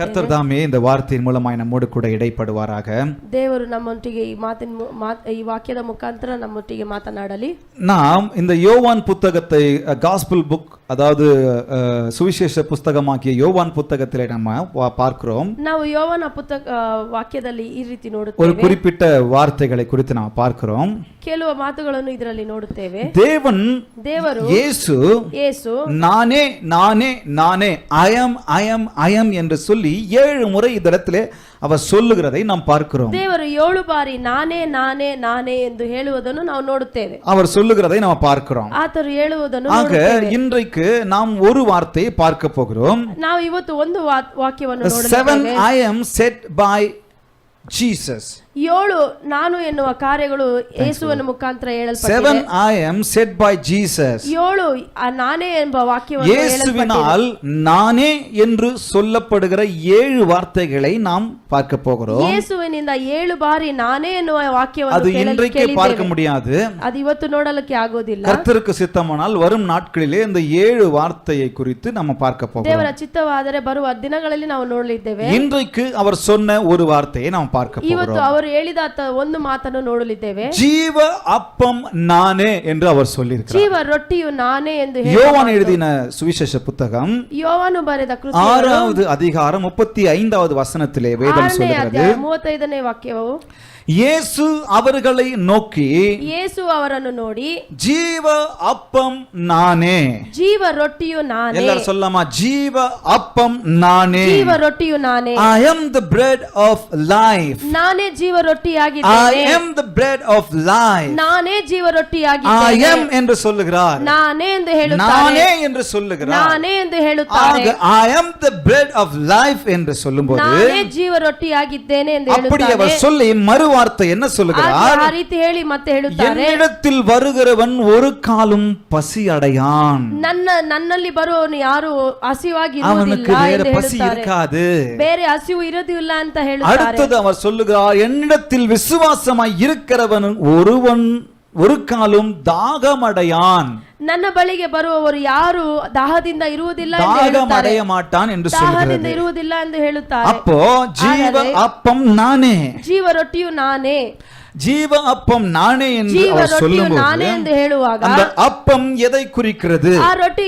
கர்த்தர் தாமே இந்த வார்த்தையின் மூலமாய் நம்மோடு கூட இடைப்படுவாராக. ದೇವರು ನಮ್ಮೊಟ್ಟಿಗೆ ಈ ವಾಕ್ಯದ ಮುಖಾಂತರ ನಮ್ಮೊಟ್ಟಿಗೆ ಮಾತನಾಡಲಿ. நாம் இந்த யோவான் புத்தகத்தை காஸ்பல் புக், அதாவது சுவிசேஷ புஸ்தகமாகிய யோவான் புத்தகத்திலே நம்ம பார்க்கிறோம். ನಾವು ಯೋವಾನ ವಾಕ್ಯದಲ್ಲಿ ಈ ರೀತಿ ஒரு ನೋಡುತ್ತೇವೆ. குறிப்பிட்ட வார்த்தைகளை குறித்து நாம் பார்க்கிறோம். ಕೆಲವು ಮಾತುಗಳನ್ನು ಇದರಲ್ಲಿ ನೋಡುತ್ತೇವೆ. தேவரு ಯೇಸು நானே நானே நானே ஐயம் என்று சொல்லி 7 முறை இந்த இடத்திலே அவர் சொல்லுகிறதை நாம் பார்க்கிறோம். ದೇವರು 7 ಬಾರಿ ನಾನೇ ನಾನೇ ನಾನೇ ಎಂದು ಹೇಳುವುದನ್ನು ನಾವು ನೋಡುತ್ತೇವೆ. அவர் சொல்லுகிறதை நாம் பார்க்கிறோம். ಆತರು ಹೇಳುವುದನ್ನು ஆக இன்றைக்கு நாம் ஒரு வார்த்தையை பார்க்க போகிறோம். ನಾವು ಇವತ್ತು ಒಂದು ವಾಕ್ಯವನ್ನು ನೋಡುತ್ತೇವೆ. 7 I am said by Jesus. 7 ನಾನು ಎನ್ನುವ ಕಾರ್ಯಗಳು ಯೇಸುವಿನ ಮುಖಾಂತರ ಹೇಳಲ್ಪಟ್ಟಿದೆ. 7 I am said by Jesus. 7 ನಾನೇ ಎಂಬ ವಾಕ್ಯವನ್ನು இயேசுவினால் நானே என்று சொல்லப்படுகிற 7 வார்த்தைகளை நாம் பார்க்க போகிறோம். ಯೇಸುವಿನಿಂದ 7 ಬಾರಿ ನಾನೇ ಎನ್ನುವ ವಾಕ್ಯವನ್ನು அது இன்றைக்கே பார்க்க முடியாது. ಅದು ಇವತ್ತು ನೋಡಲಿಕ್ಕೆ ಆಗೋದಿಲ್ಲ. கர்த்தருக்கு சித்தமானால் வரும் நாட்களிலே இந்த 7 வார்த்தையை குறித்து நம்ம பார்க்க போகிறோம். ದೇವರ ಚಿತ್ತವಾದರೆ ಬರುವ ದಿನಗಳಲ್ಲಿ ನಾವು ನೋಡಲಿದ್ದೇವೆ. இன்றைக்கு அவர் சொன்ன ஒரு வார்த்தையை நாம் பார்க்க போகிறோம். ಇವತ್ತು ಅವರು ಹೇಳಿದ ಒಂದು ಮಾತನ್ನು ನೋಡಲಿದ್ದೇವೆ. ஜீவ அப்பம் நானே என்று அவர் சொல்லியிருக்கிறார். ಜೀವ ರೊಟ್ಟಿಯು ನಾನೇ ಎಂದು யோவான் எழுதின சுவிசேஷ புத்தகம் ಯೋವಾನು ಬರೆದ ಕೃತಿ 6வது அதிகாரம் 35வது வசனத்திலே வேதம் சொல்கிறது. 35ನೇ ವಾಕ್ಯವು, இயேசு அவர்களை நோக்கி, ಯೇಸು ಅವರನ್ನು ನೋಡಿ, ஜீவ அப்பம் நானே. ಜೀವ ರೊಟ್ಟಿಯು ನಾನೇ. எல்லாரும் சொல்லலாமா? ஜீவ அப்பம் நானே. ಜೀವ ರೊಟ್ಟಿಯು ನಾನೇ. I am the bread of life. ನಾನೇ ಜೀವ ರೊಟ್ಟಿಯಾಗಿದ್ದೇನೆ. I am the bread of life. ನಾನೇ ಜೀವ ರೊಟ್ಟಿಯಾಗಿದ್ದೇನೆ. I am என்று சொல்லுகிறார். ನಾನೇ ಎಂದು ಹೇಳುತ್ತಾರೆ. நானே என்று சொல்லுகிறார். ನಾನೇ ಎಂದು ಹೇಳುತ್ತಾರೆ. I am the bread of life என்று சொல்லும்போது ನಾನೇ ಜೀವ ರೊಟ್ಟಿಯಾಗಿದ್ದೇನೆ ಎಂದು அப்படி ಹೇಳುತ್ತಾರೆ. அவர் சொல்லி மறுவார்த்தை என்ன சொல்லுகிறார்? ಆ ರೀತಿ ಹೇಳಿ ಮತ್ತೆ ಹೇಳುತ್ತಾರೆ, என்னிடத்தில் வருகிறவன் ஒரு காலும் பசி அடையான். ನನ್ನಲ್ಲಿ ಬರುವವನು ಯಾರು ಹಸಿವಾಗಿ அவனுக்கு ಇರುವುದಿಲ್ಲ வேற ಎಂದು பசி ಹೇಳುತ್ತಾರೆ. இருக்காது. ಬೇರೆ ಹಸಿವು ಇರುವುದಿಲ್ಲ ಅಂತ ಹೇಳುತ್ತಾರೆ. அடுத்தது அவர் சொல்லுகிறார், என்னிடத்தில் விசுவாசமாய் இருக்கிறவன் ஒருவன் ஒரு காலும் தாகமடையான். ನನ್ನ ಬಳಿಗೆ ಬರುವವರು ಯಾರು ದಾಹದಿಂದ ಇರುವುದಿಲ್ಲ ಎಂದು தாகம் ಹೇಳುತ್ತಾರೆ. அடைய மாட்டான் என்று ದಾಹದಿಂದ சொல்கிறது. ಇರುವುದಿಲ್ಲ ಎಂದು ಹೇಳುತ್ತಾರೆ. அப்போ ஜீவ அப்பம் நானே, ಜೀವ ರೊಟ್ಟಿಯು ನಾನೇ, ஜீவ அப்பம் நானே என்று ಜೀವ அவர் ರೊಟ್ಟಿಯು ನಾನೇ சொல்லும்போது ಎಂದು ಹೇಳುವಾಗ அந்த அப்பம் எதை குறிக்கிறது? ಆ ರೊಟ್ಟಿ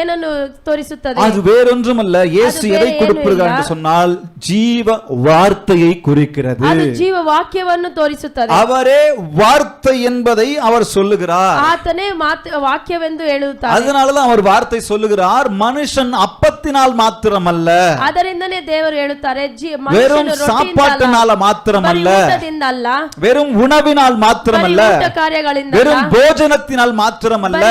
ಏನನ್ನು ತೋರಿಸುತ್ತದೆ? அது வேறொன்றுமல்ல. இயேசு எதை கொடுக்கிறார் என்று சொன்னால் ஜீவ வார்த்தையை குறிக்கிறது. ಅದು ಜೀವ ವಾಕ್ಯವನ್ನು ತೋರಿಸುತ್ತದೆ. அவரே வார்த்தை என்பதை அவர் சொல்லுகிறார். ಆತನೇ ವಾಕ್ಯವೆಂದು ಹೇಳುತ್ತಾರೆ. அதனாலதான் அவர் வார்த்தை சொல்லுகிறார், மனுஷன் அப்பத்தினால் மாத்திரமல்ல, ಅದರಿಂದನೇ ದೇವರು ಹೇಳುತ್ತಾರೆ, வெறும் சாப்பாட்டினால மாத்திரமல்ல, வெறும் உணவினால் மாத்திரமல்ல, வெறும் போஜனத்தினால் மாத்திரமல்ல,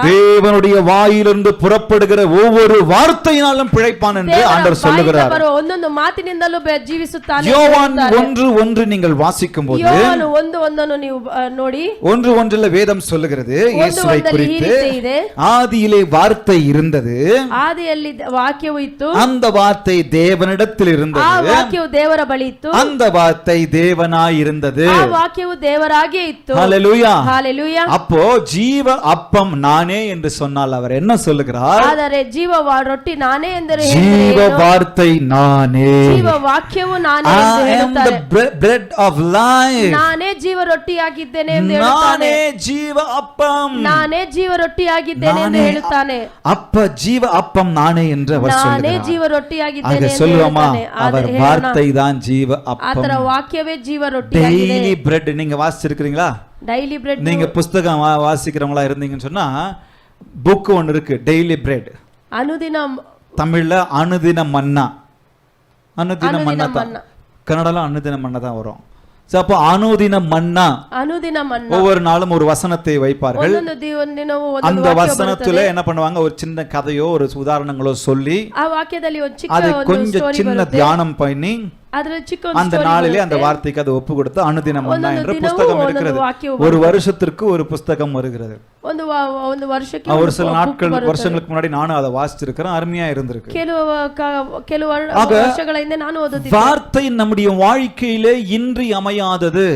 தேவனுடைய வாயிலிருந்து புறப்படுகிற ஒவ்வொரு வார்த்தையினாலும் பிழைப்பான் என்று ஆண்டவர் சொல்லுகிறார். ಒಂದೊಂದು ಮಾತಿನಿಂದಲೂ ಜೀವಿಸುತ್ತಾನೆ. யோவான் 1:1 நீங்கள் வாசிக்கும் போது யோவான் 1:1 ನೀವು ನೋಡಿ, 1:1 வேதம் சொல்லுகிறது இயேசுவை குறித்து, ஆதியிலே வார்த்தை இருந்தது, ஆதிಯಲ್ಲಿ ವಾಕ್ಯವು ಇತ್ತು, அந்த வார்த்தை தேவனிடத்தில் இருந்தது, ಆ ವಾಕ್ಯವು ದೇವರ ಬಳಿ ಇತ್ತು, அந்த வார்த்தை தேவனாய் இருந்தது, ಆ ವಾಕ್ಯವು ದೇವರಾಗಿಯೇ ಇತ್ತು. ஹalleluya, ஹalleluya. அப்போ ஜீவ அப்பம் நானே என்று சொன்னால் அவர் என்ன சொல்லுகிறார்? ಆದರೆ ಜೀವ ರೊಟ್ಟಿ ನಾನೇ ಎಂದರೆ ஜீவ வார்த்தை நானே, ಜೀವ ವಾಕ್ಯವು ನಾನೇ ಎಂದು ಹೇಳುತ್ತಾರೆ. the bread of life, ನಾನೇ ಜೀವ ರೊಟ್ಟಿಯಾಗಿದ್ದೇನೆ ಎಂದು ಹೇಳುತ್ತಾನೆ. நானே ஜீவ அப்பம், ನಾನೇ ಜೀವ ರೊಟ್ಟಿಯಾಗಿದ್ದೇನೆ ಎಂದು ಹೇಳುತ್ತಾನೆ. அப்ப ஜீவ அப்பம் நானே என்று அவர் சொல்லுகிறார். ನಾನೇ ಜೀವ ರೊಟ್ಟಿಯಾಗಿದ್ದೇನೆ ಎಂದು சொல்லுவாமா? ಹೇಳುತ್ತಾನೆ. அவர் வார்த்தை தான் ஜீவ அப்பம். ಆತರ ವಾಕ್ಯವೇ ಜೀವ ರೊಟ್ಟಿ. டெய்லி பிரெட் நீங்க வாசிச்சிருக்கீங்களா? Daily bread. நீங்க புத்தகம் வாசிக்கிறவங்களா இருந்தீங்கன்னு சொன்னா புக் ஒன்னு இருக்கு, டெய்லி பிரெட். அனுதின, தமிழ்ல அனுதின மன்னா, அனுதின மன்னா தான், கன்னடால அனுதின மன்னா தான் வரும். அப்போ அனுதின மன்னா, அனுதின மன்னா, ஒவ்வொரு நாளும் ஒரு வசனத்தை வைப்பார்கள். அந்த வசனத்துல என்ன பண்ணுவாங்க, ஒரு சின்ன கதையோ ஒரு உதாரணங்களோ சொல்லி ಆ ವಾಕ್ಯದಲ್ಲಿ ಒಂದು ಚಿಕ್ಕ அது ಒಂದು கொஞ்சம் ಸ್ಟೋರಿ சின்ன ಬರುತ್ತೆ. தியானம் பண்ணி அந்த நாளிலே அந்த வார்த்தைக்கு அது ஒப்பு கொடுத்து அனுதின மன்னா என்ற புத்தகம் இருக்கிறது. ஒரு வருஷத்திற்கு ஒரு புத்தகம் வருகிறது. ಒಂದು ವರ್ಷಕ್ಕೆ ஒரு சில நாட்கள் வருஷங்களுக்கு முன்னாடி நானும் அதை வாசிச்சிருக்கிறேன். அருமையா இருந்திருக்கு. ಕೆಲವು ವರ್ಷಗಳ ಹಿಂದೆ ನಾನು ಓದುತ್ತಿದ್ದೆ. வார்த்தை நம்முடைய வாழ்க்கையிலே இன்றி அமையாதது.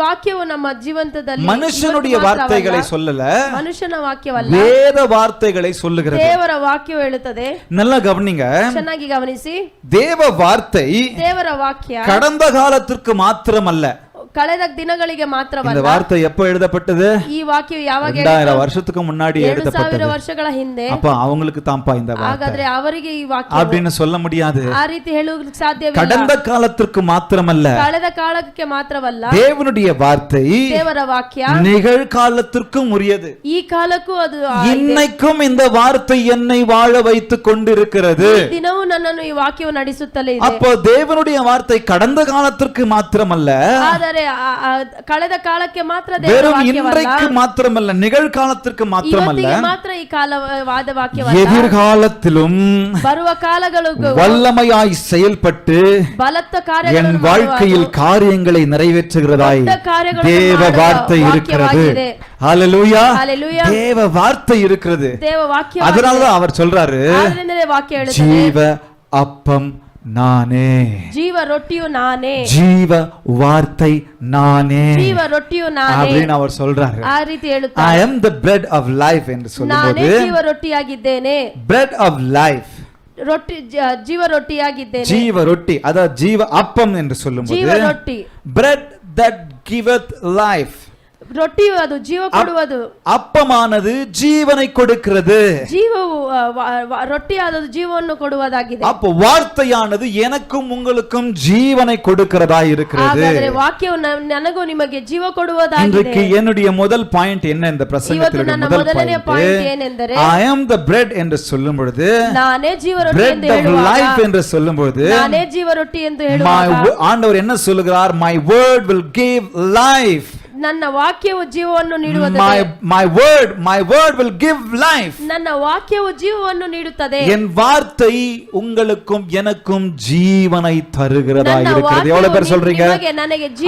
ವಾಕ್ಯವು ನಮ್ಮ ಜೀವಂತದಲ್ಲಿ மனுஷனுடைய ಇವತ್ತು ಮಾತ್ರವಲ್ಲ, வார்த்தைகளை சொல்லல, ಮನುಷ್ಯನ ವಾಕ್ಯವಲ್ಲ, வேத வார்த்தைகளை சொல்லுகிறது. ದೇವರ ವಾಕ್ಯವು ಹೇಳುತ್ತದೆ. நல்லா கவனிங்க, ಚೆನ್ನಾಗಿ ಗಮನಿಸಿ. தேவ வார்த்தை ದೇವರ ವಾಕ್ಯ கடந்த காலத்திற்கு மாத்திரமல்ல. ಕಳೆದ ದಿನಗಳಿಗೆ ಮಾತ್ರವಲ್ಲ. இந்த வார்த்தை எப்போ எழுதப்பட்டது? ಈ ವಾಕ್ಯವು ಯಾವಾಗ 2000 வருஷத்துக்கு முன்னாடி 2000 எழுதப்பட்டது. ವರ್ಷಗಳ ಹಿಂದೆ. அப்ப அவங்களுக்கு தான்ப்பா இந்த வார்த்தை ಹಾಗಾದ್ರೆ ಅವರಿಗೆ ಈ ವಾಕ್ಯ அப்படின்னு சொல்ல முடியாது. ಆ ರೀತಿ ಹೇಳುವುದಕ್ಕೆ ಸಾಧ್ಯವಿಲ್ಲ. கடந்த காலத்திற்கு மாத்திரமல்ல, ಕಳೆದ ಕಾಲಕ್ಕೆ ಮಾತ್ರವಲ್ಲ, தேவனுடைய வார்த்தை ದೇವರ ವಾಕ್ಯ நிகழ்காலத்திற்கும் உரியது. ಈ ಕಾಲಕ್ಕೂ ಅದು இன்னைக்கும் இந்த வார்த்தை என்னை வாழ வைத்துக் கொண்டிருக்கிறது. ಈ ದಿನವೂ ನನ್ನನ್ನು ಈ ವಾಕ್ಯವು ನಡೆಸುತ್ತಲೇ ಇದೆ. அப்போ தேவனுடைய வார்த்தை கடந்த காலத்திற்கு மாத்திரமல்ல, ಆದರೆ ಕಳೆದ ಕಾಲಕ್ಕೆ ಮಾತ್ರ ದೇವರ வெறும் ವಾಕ್ಯವಲ್ಲ, இன்றைக்கு மாத்திரமல்ல, நிகழ்காலத்திற்கு மாத்திரமல்ல, ಇವತ್ತಿಗೆ ಮಾತ್ರ ಈ ಕಾಲವಾದ ವಾಕ್ಯವಲ್ಲ, எதிர்காலத்திலும் ಬರುವ ಕಾಲಗಳಿಗೂ வல்லமையாய் செயல்பட்டு ಬಲತ್ತ என் ಕಾರ್ಯಗಳನ್ನು வாழ்க்கையில் காரியங்களை நிறைவேற்றுகிறதாய் தேவ வார்த்தை இருக்கிறது. ஹalleluya, ஹalleluya. தேவ வார்த்தை இருக்கிறது. ದೇವ ವಾಕ್ಯ அதனாலதான் அவர் சொல்றாரு, ಆದ್ದರಿಂದಲೇ ವಾಕ್ಯ ಹೇಳುತ್ತದೆ, ஜீவ அப்பம் நானே, ಜೀವ ರೊಟ್ಟಿಯು ನಾನೇ, ஜீவ வார்த்தை நானே ಜೀವ ರೊಟ್ಟಿಯು ನಾನೇ அப்படின்னு அவர் சொல்றாரு. ಆ ರೀತಿ ಹೇಳುತ್ತಾರೆ. I am the bread of life என்று ನಾನೇ சொல்லும்போது, ಜೀವ ರೊಟ್ಟಿಯಾಗಿದ್ದೇನೆ. bread of life, ರೊಟ್ಟಿ ಜೀವ ರೊಟ್ಟಿಯಾಗಿದ್ದೇನೆ. ஜீவ ரொட்டி, அதாவது ஜீவ அப்பம் என்று ಜೀವ சொல்லும்போது, ರೊಟ್ಟಿ, bread that giveth life, ರೊಟ್ಟಿಯು ಅದು ಜೀವ ಕೊಡುವುದು. அப்பமானது ஜீவனை கொடுக்கிறது. ಜೀವವು ರೊಟ್ಟಿಯಾದದು ಜೀವವನ್ನು ಕೊಡುವುದಾಗಿದೆ. அப்போ வார்த்தையானது எனக்கும் உங்களுக்கும் ஜீவனை கொடுக்கிறதா இருக்கிறது. ಹಾಗಾದರೆ ವಾಕ್ಯವು ನನಗೂ ನಿಮಗೆ ಜೀವ ಕೊಡುವುದಾಗಿದೆ. இன்றைக்கு என்னுடைய முதல் பாயிண்ட் என்ன இந்த பிரசங்கத்தினுடைய முதல் ಮೊದಲನೇ பாயிண்ட், ಪಾಯಿಂಟ್ ಏನೆಂದರೆ, I am the bread என்று சொல்லும் பொழுது, ನಾನೇ ಜೀವ ರೊಟ್ಟಿ bread ಎಂದು of ಹೇಳುವಾಗ, life என்று சொல்லும் பொழுது, ನಾನೇ ಜೀವ ರೊಟ್ಟಿ ಎಂದು ಹೇಳುವಾಗ, ஆண்டவர் என்ன சொல்லுகிறார்? My word will give life. ನನ್ನ ವಾಕ್ಯವು ಜೀವವನ್ನು ನೀಡುತ್ತದೆ. my word will give life. ನನ್ನ ವಾಕ್ಯವು ಜೀವವನ್ನು ನೀಡುತ್ತದೆ. என் வார்த்தை உங்களுக்கும் எனக்கும் ஜீவனை தருகிறதா இருக்கிறது. எவ்வளவு பேர் சொல்றீங்க?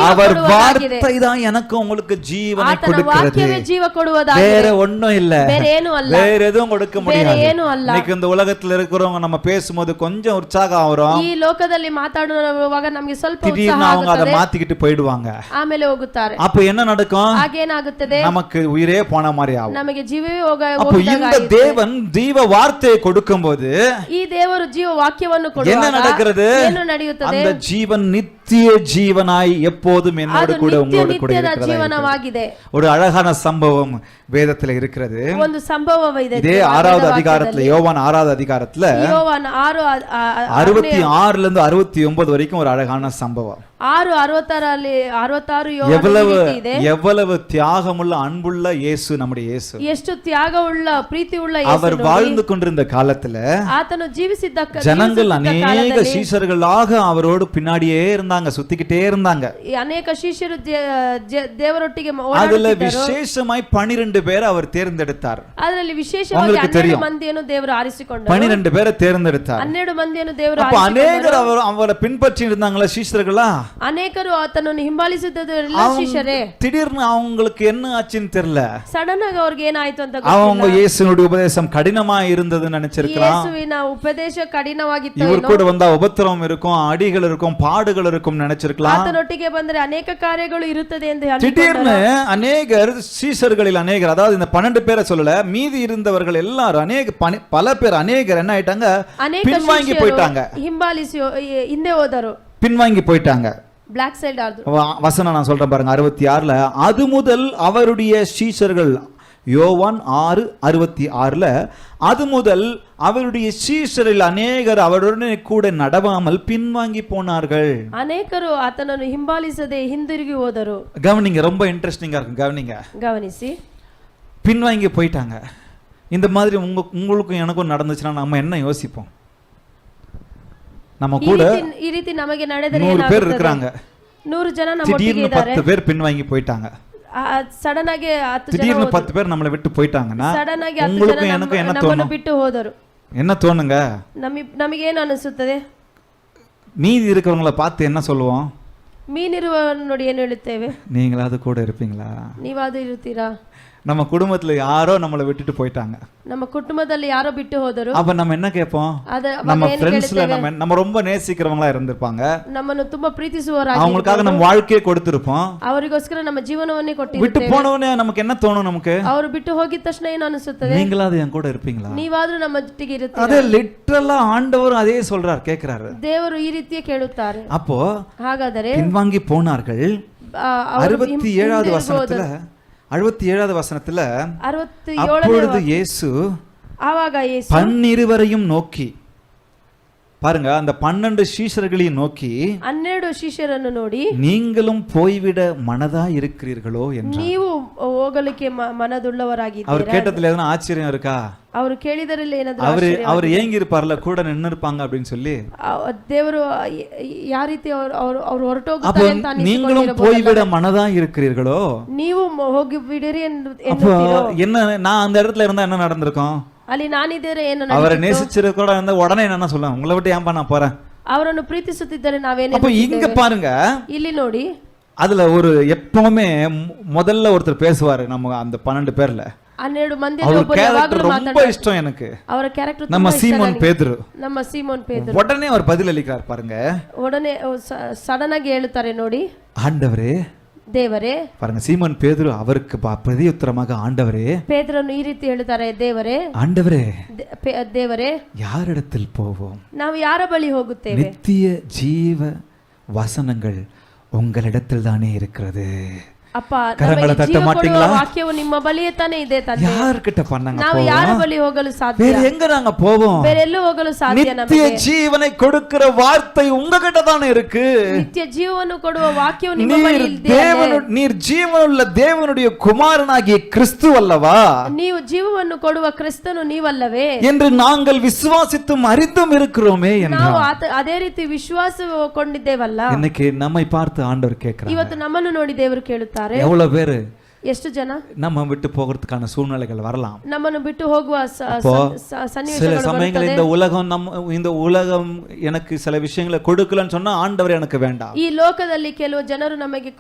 அவர் வார்த்தை தான் எனக்கும் உங்களுக்கு ஜீவனை கொடுக்கிறது. ஜீவ ಕೊಡುವುದಾಗಿದೆ. வேற ஒண்ணும் இல்ல, வேற ಏನೂ ಅಲ್ಲ, வேற எதுவும் கொடுக்க முடியாது. ಏನೂ ಅಲ್ಲ. இன்னைக்கு இந்த உலகத்துல இருக்கிறவங்க நம்ம பேசும்போது கொஞ்சம் உற்சாகம் ஆவறோம், ಈ ಲೋಕದಲ್ಲಿ ಮಾತಾಡುವಾಗ ನಮಗೆ ಸ್ವಲ್ಪ ಉತ್ಸಾಹ திடீர்னு அவங்க அதை ಆಗುತ್ತದೆ, மாத்திக்கிட்டு போயிடுவாங்க. ಆಮೇಲೆ ಹೋಗುತ್ತಾರೆ. அப்ப என்ன நடக்கும்? ಹಾಗೇನಾಗುತ್ತದೆ? நமக்கு உயிரே போன மாதிரி ஆகும். ನಮಗೆ ಜೀವವೇ அப்ப இந்த தேவன் ஜீவ வார்த்தையை கொடுக்கும்போது ಈ ದೇವರು ಜೀವ ವಾಕ್ಯವನ್ನು என்ன ಕೊಡುವಾಗ நடக்கிறது? ಏನು ನಡೆಯುತ್ತದೆ? அந்த ஜீவன் நித்திய ஜீவனாய் எப்போதும் என்னோடு கூட உங்களோடு கூட இருக்கிறது. ಜೀವನವಾಗಿದೆ. ஒரு அழகான சம்பவம் வேதத்துல இருக்கிறது. ಒಂದು ಸಂಭವವಿದೆ. இதே 6வது அதிகாரத்துல, யோவான் 6வது அதிகாரத்துல யோவான் 66 ல இருந்து 69 வரைக்கும் ஒரு அழகான சம்பவம். 6:66 எவ்வளவு தியாகமுள்ள அன்புள்ள இயேசு, நம்முடைய இயேசு ಎಷ್ಟು ತ್ಯಾಗವುಳ್ಳ ಪ್ರೀತಿಯುಳ್ಳ அவர் வாழ்ந்து கொண்டிருந்த காலத்துல ಆತನು ಜೀವಿಸಿದ್ದ ஜனங்கள் அநேக சீஷர்களாக அவரோடு பின்னாடியே இருந்தாங்க, சுத்திக்கிட்டே இருந்தாங்க. ಅನೇಕ ಶಿಷ್ಯರು ದೇವರೊಟ್ಟಿಗೆ அதுல விசேஷமாய் 12 பேரை அவர் தேர்ந்தெடுத்தார். ಅದರಲ್ಲಿ ವಿಶೇಷವಾಗಿ 12 ಮಂದಿಯನ್ನು ದೇವರು ಆರಿಸಿಕೊಂಡರು. 12 பேரை தேர்ந்தெடுத்தார். 12 ಮಂದಿಯನ್ನು ದೇವರು அப்ப அநேகர் அவரை பின்பற்றி இருந்தாங்களா சீஷர்களா? ಅನೇಕರು ಆತನನ್ನು ಹಿಂಬಾಲಿಸುತ್ತಿದ್ದ ಶಿಷ್ಯರೇ. திடீர்னு அவங்களுக்கு என்ன ஆச்சுன்னு தெரியல. ಸಡನ್ ಆಗಿ ಅವ್ರಿಗೆ ಏನಾಯ್ತು ಅಂತ ಗೊತ್ತಿಲ್ಲ. அவங்க இயேசுனுடைய உபதேசம் கடினமா இருந்ததுன்னு நினைச்சிருக்கலாம். ಯೇಸುವಿನ ಉಪದೇಶ ಕಠಿಣವಾಗಿತ್ತು. இவர் கூட வந்தா உபத்திரவம் இருக்கும், அடிகள் இருக்கும், பாடுகள் இருக்கும் நினைச்சிருக்கலாம். ಆತನೊಟ್ಟಿಗೆ ಬಂದರೆ ಅನೇಕ ಕಾರ್ಯಗಳು ಇರುತ್ತದೆ ಎಂದು திடீர்னு அநேகர் சீஷர்களில் அநேகர், அதாவது இந்த 12 பேரை சொல்லல, மீதி இருந்தவர்கள் எல்லாரும் பல பேர் அநேகர் என்ன ஆயிட்டாங்க? பின்வாங்கி போயிட்டாங்க. ಹಿಂಬಾಲಿಸಿ ಹಿಂದೆ ಹೋದರು, பின்வாங்கி போயிட்டாங்க. பிளாக் சைடு ஆது. வசனம் நான் சொல்றேன் பாருங்க, 66ல, அது முதல் அவருடைய சீஷர்கள், யோவான் 6:66ல, அது முதல் அவருடைய சீஷரில் அநேகர் அவருடனே கூட நடவாமல் பின்வாங்கி போனார்கள். அநேகರು ಆತನನ್ನು ಹಿಂಬಾಲಿಸದೆ ಹಿಂದಿರುಗಿ ಹೋದರು. கவனிங்க, ரொம்ப இன்ட்ரெஸ்டிங்கா இருக்கும், கவனிங்க. கவனிசி. பின்வாங்கி போயிட்டாங்க. இந்த மாதிரி உங்களுக்கும் எனக்கும் நடந்துச்சுன்னா நம்ம என்ன யோசிப்போம்? நம்ம கூட ಈ ರೀತಿ ನಮಗೆ ನಡೆದರೆ 100 பேர் இருக்காங்க, 100 ಜನ ನಮ್ಮ ಒಟ್ಟಿಗೆ ಇದ್ದಾರೆ. 10 பேர் பின்வாங்கி போயிட்டாங்க. ಸಡನ್ ಆಗಿ 10 ಜನ, திடீர்னு 10 பேர் நம்மளை விட்டு போயிட்டாங்கன்னா ಸಡನ್ ಆಗಿ 10 உங்களுக்கு ಜನ எனக்கு என்ன ನಮ್ಮನ್ನು தோணும்? ಬಿಟ್ಟು ಹೋದರು. என்ன தோணுங்க? ನಮಗೆ ಏನು ಅನಿಸುತ್ತದೆ? மீதி இருக்கவங்கள பார்த்து என்ன சொல்லுவோம்? ಮೀನಿರುವ ನೋಡಿ ಏನು ಹೇಳುತ್ತೇವೆ? நீங்களாவது கூட இருப்பீங்களா? ನೀವಾದರೂ ಇರುತ್ತೀರಾ? நம்ம குடும்பத்துல யாரோ நம்மளை விட்டுட்டு போயிட்டாங்க. ನಮ್ಮ ಕುಟುಂಬದಲ್ಲಿ ಯಾರೋ ಬಿಟ್ಟು ಹೋದರು. அப்ப நம்ம என்ன கேட்போம்? நம்ம ஃப்ரெண்ட்ஸ்ல நம்ம ரொம்ப நேசிக்கிறவங்களா இருந்திருப்பாங்க. ನಮ್ಮನ್ನು ತುಂಬಾ ಪ್ರೀತಿಸುವವರಾಗಿ அவங்களுக்காக நம்ம வாழ்க்கையை கொடுத்திருப்போம். ಅವರಿಗೋಸ್ಕರ ನಮ್ಮ ಜೀವನವನ್ನೇ ಕೊಟ್ಟಿರುತ್ತೇವೆ. விட்டு போனவனே நமக்கு என்ன தோணும்? நமக்கு ಅವರು ಬಿಟ್ಟು ಹೋಗಿದ ತಕ್ಷಣ ಏನು ಅನಿಸುತ್ತದೆ? நீங்களாவது என் கூட இருப்பீங்களா? ನೀವಾದ್ರೂ ನಮ್ಮ ಜೊತೆಗೆ ಇರುತ್ತೀರಾ? அதே லிட்டரலா ஆண்டவர் அதே சொல்றார், கேக்குறாரு. ದೇವರು ಈ ರೀತಿಯೇ ಕೇಳುತ್ತಾರೆ. அப்போ ಹಾಗಾದರೆ பின்வாங்கி போனார்கள். 67வது வசனத்துல 67வது வசனத்துல அப்பொழுது இயேசு ಆವಾಗ ಯೇಸು 12 நோக்கி, பாருங்க, அந்த 12 சீஷர்களையும் நோக்கி 12 ಶಿಷ್ಯರನ್ನು ನೋಡಿ நீங்களும் போய்விட மனதா இருக்கிறீர்களோ என்றார். ನೀವು ಹೋಗಲಿಕ್ಕೆ ಮನದುಳ್ಳವರಾಗಿದ್ದೀರಾ? அவர் கேட்டதுல எதனா ஆச்சரியம் இருக்கா? ಅವರು ಕೇಳಿದರಲ್ಲಿ ಏನಾದರೂ அவர் ஏங்கி இருப்பார்ல, கூட நின்னு இருப்பாங்க அப்படின்னு சொல்லி. ದೇವರು ಯಾವ ರೀತಿ ಅವರು ಹೊರಟೋಗುತ್ತಾರೆ அப்போ ಅಂತ நீங்களும் போய்விட மனதா இருக்கிறீர்களோ? ನೀವು ಹೋಗಿ ಬಿಡಿರಿ அப்போ என்ன, நான் அந்த இடத்துல இருந்தா என்ன நடந்திருக்கும்? ಅಲ್ಲಿ ನಾನಿದ್ದೇನೆ ಏನು அவரை நேசிச்சிருக்க கூட இருந்தா உடனே என்ன சொல்லுவேன், உங்களை விட்டு ஏன்பா நான் போறேன். ಅವರನ್ನು ಪ್ರೀತಿಸುತ್ತಿದ್ದರೆ ನಾವೇನೇ. அப்ப இங்க பாருங்க, ಇಲ್ಲಿ ನೋಡಿ, அதுல ஒரு எப்பவுமே முதல்ல ஒருத்தர் பேசுவாரு நம்ம அந்த 12 பேர்ல. 12 ಮಂದಿ ரொம்ப இஷ்டம் எனக்கு ಅವರ ಕ್ಯಾರೆಕ್ಟರ್ நம்ம சீமோன் பேதுரு. ನಮ್ಮ ಸೀಮೋನ್ ಪೇದ್ರು உடனே அவர் பதில் அளிக்கிறார் பாருங்க. உடனே ಸಡನ್ ಆಗಿ ಹೇಳುತ್ತಾರೆ ನೋಡಿ, ஆண்டவரே, ದೇವರೇ. பாருங்க, சீமோன் பேதுரு அவருக்கு பிரதியுத்தரமாக, ஆண்டவரே, ಪೇತ್ರನು ಈ ರೀತಿ ಹೇಳುತ್ತಾರೆ, ದೇವರೇ, ஆண்டவரே, ದೇವರೇ, யாரிடத்தில் போவோம்? ನಾವು ಯಾರ ಬಳಿ ಹೋಗುತ್ತೇವೆ? நித்திய ஜீவ வசனங்கள் உங்களிடத்தில் தானே இருக்கிறது. ಅಪ್ಪ, கரங்களை தட்ட மாட்டீங்களா? ವಾಕ್ಯವು ನಿಮ್ಮ ಬಳಿಯೇ ತಾನೇ ಇದೆ ತಂದೆ. யார்கிட்ட பண்ணாங்க? ನಾವು ಯಾರ ಬಳಿ ಹೋಗಲು ಸಾಧ್ಯ? வேற எங்க நாங்க போவோம்? ಬೇರೆ ಎಲ್ಲೂ ಹೋಗಲು ಸಾಧ್ಯ? நித்திய ஜீவனை கொடுக்கிற வார்த்தை உங்ககிட்ட தானே இருக்கு. ನಿತ್ಯ ಜೀವವನ್ನು ಕೊಡುವ ವಾಕ್ಯವು ನಿಮ್ಮ ಬಳಿ ಇದೆ. நீர் ஜீவனுள்ள தேவனுடைய குமாரனாகிய கிறிஸ்து அல்லவா? ನೀವು ಜೀವವನ್ನು ಕೊಡುವ ಕ್ರಿಸ್ತನು ನೀವಲ್ಲವೇ என்று நாங்கள் விசுவாசித்தும் அறிந்தும் இருக்கிறோமே ನಾವು என்றார். ಅದೇ ರೀತಿ ವಿಶ್ವಾಸ ಕೊಂಡಿದ್ದೇವಲ್ಲ. இன்னைக்கு நம்மை பார்த்து ஆண்டவர் கேட்கிறார். ಇವತ್ತು ನಮ್ಮನ್ನು ನೋಡಿ ದೇವರು ಕೇಳುತ್ತಾರೆ, எவ்வளவு பேரு ಎಷ್ಟು ಜನ நம்ம விட்டு போகிறதுக்கான சூழ்நிலைகள் வரலாம். ನಮ್ಮನ್ನು ಬಿಟ್ಟು ಹೋಗುವ சில ಸನ್ನಿವೇಶಗಳು சமயங்கள் இந்த உலகம் எனக்கு சில விஷயங்களை கொடுக்கலன்னு சொன்னா ஆண்டவர் எனக்கு வேண்டாம். ಈ ಲೋಕದಲ್ಲಿ ಕೆಲವು ಜನರು ನಮಗೆ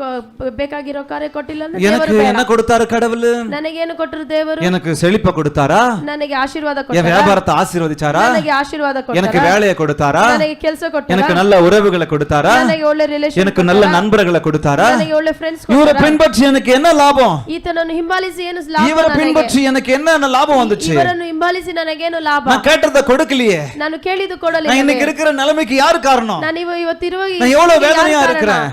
ಬೇಕಾಗಿರೋ ಕಾರ್ಯ ಕೊಟ್ಟಿಲ್ಲ ಅಂದ್ರೆ எனக்கு என்ன கொடுத்தாரு கடவுள்? ನನಗೇನು ಕೊಟ್ಟರು ದೇವರು? எனக்கு செழிப்ப கொடுத்தாரா? ನನಗೆ ಆಶೀರ್ವಾದ என் ಕೊಟ್ಟರು. வியாபாரத்தை ஆசீர்வதிச்சாரா? ನನಗೆ ಆಶೀರ್ವಾದ ಕೊಟ್ಟರು. எனக்கு வேலையை கொடுத்தாரா? ನನಗೆ ಕೆಲಸ ಕೊಟ್ಟರು. எனக்கு நல்ல உறவுகளை கொடுத்தாரா? ನನಗೆ ಒಳ್ಳೆ ರಿಲೇಶನ್, எனக்கு நல்ல நண்பர்களை கொடுத்தாரா? ನನಗೆ ಒಳ್ಳೆ ಫ್ರೆಂಡ್ಸ್ இவரை ಕೊಟ್ಟರು. பின்பற்றி எனக்கு என்ன லாபம்? ಈತನನ್ನು ಹಿಂಬಾಲಿಸಿ ಏನು ಲಾಭ? இவரை பின்பற்றி எனக்கு என்ன லாபம் வந்துச்சு? ಇವರನ್ನು ಹಿಂಬಾಲಿಸಿ ನನಗೇನು ಲಾಭ? நான் கேட்டதை கொடுக்கலையே. ನಾನು ಕೇಳಿದ್ದು ಕೊಡಲಿಲ್ಲ. நான் இன்னைக்கு இருக்கிற நிலைமைக்கு யாரு காரணம்? ನಾನು ಇವತ್ತಿರುವ நான் எவ்வளவு வேதனையா இருக்கிறேன்,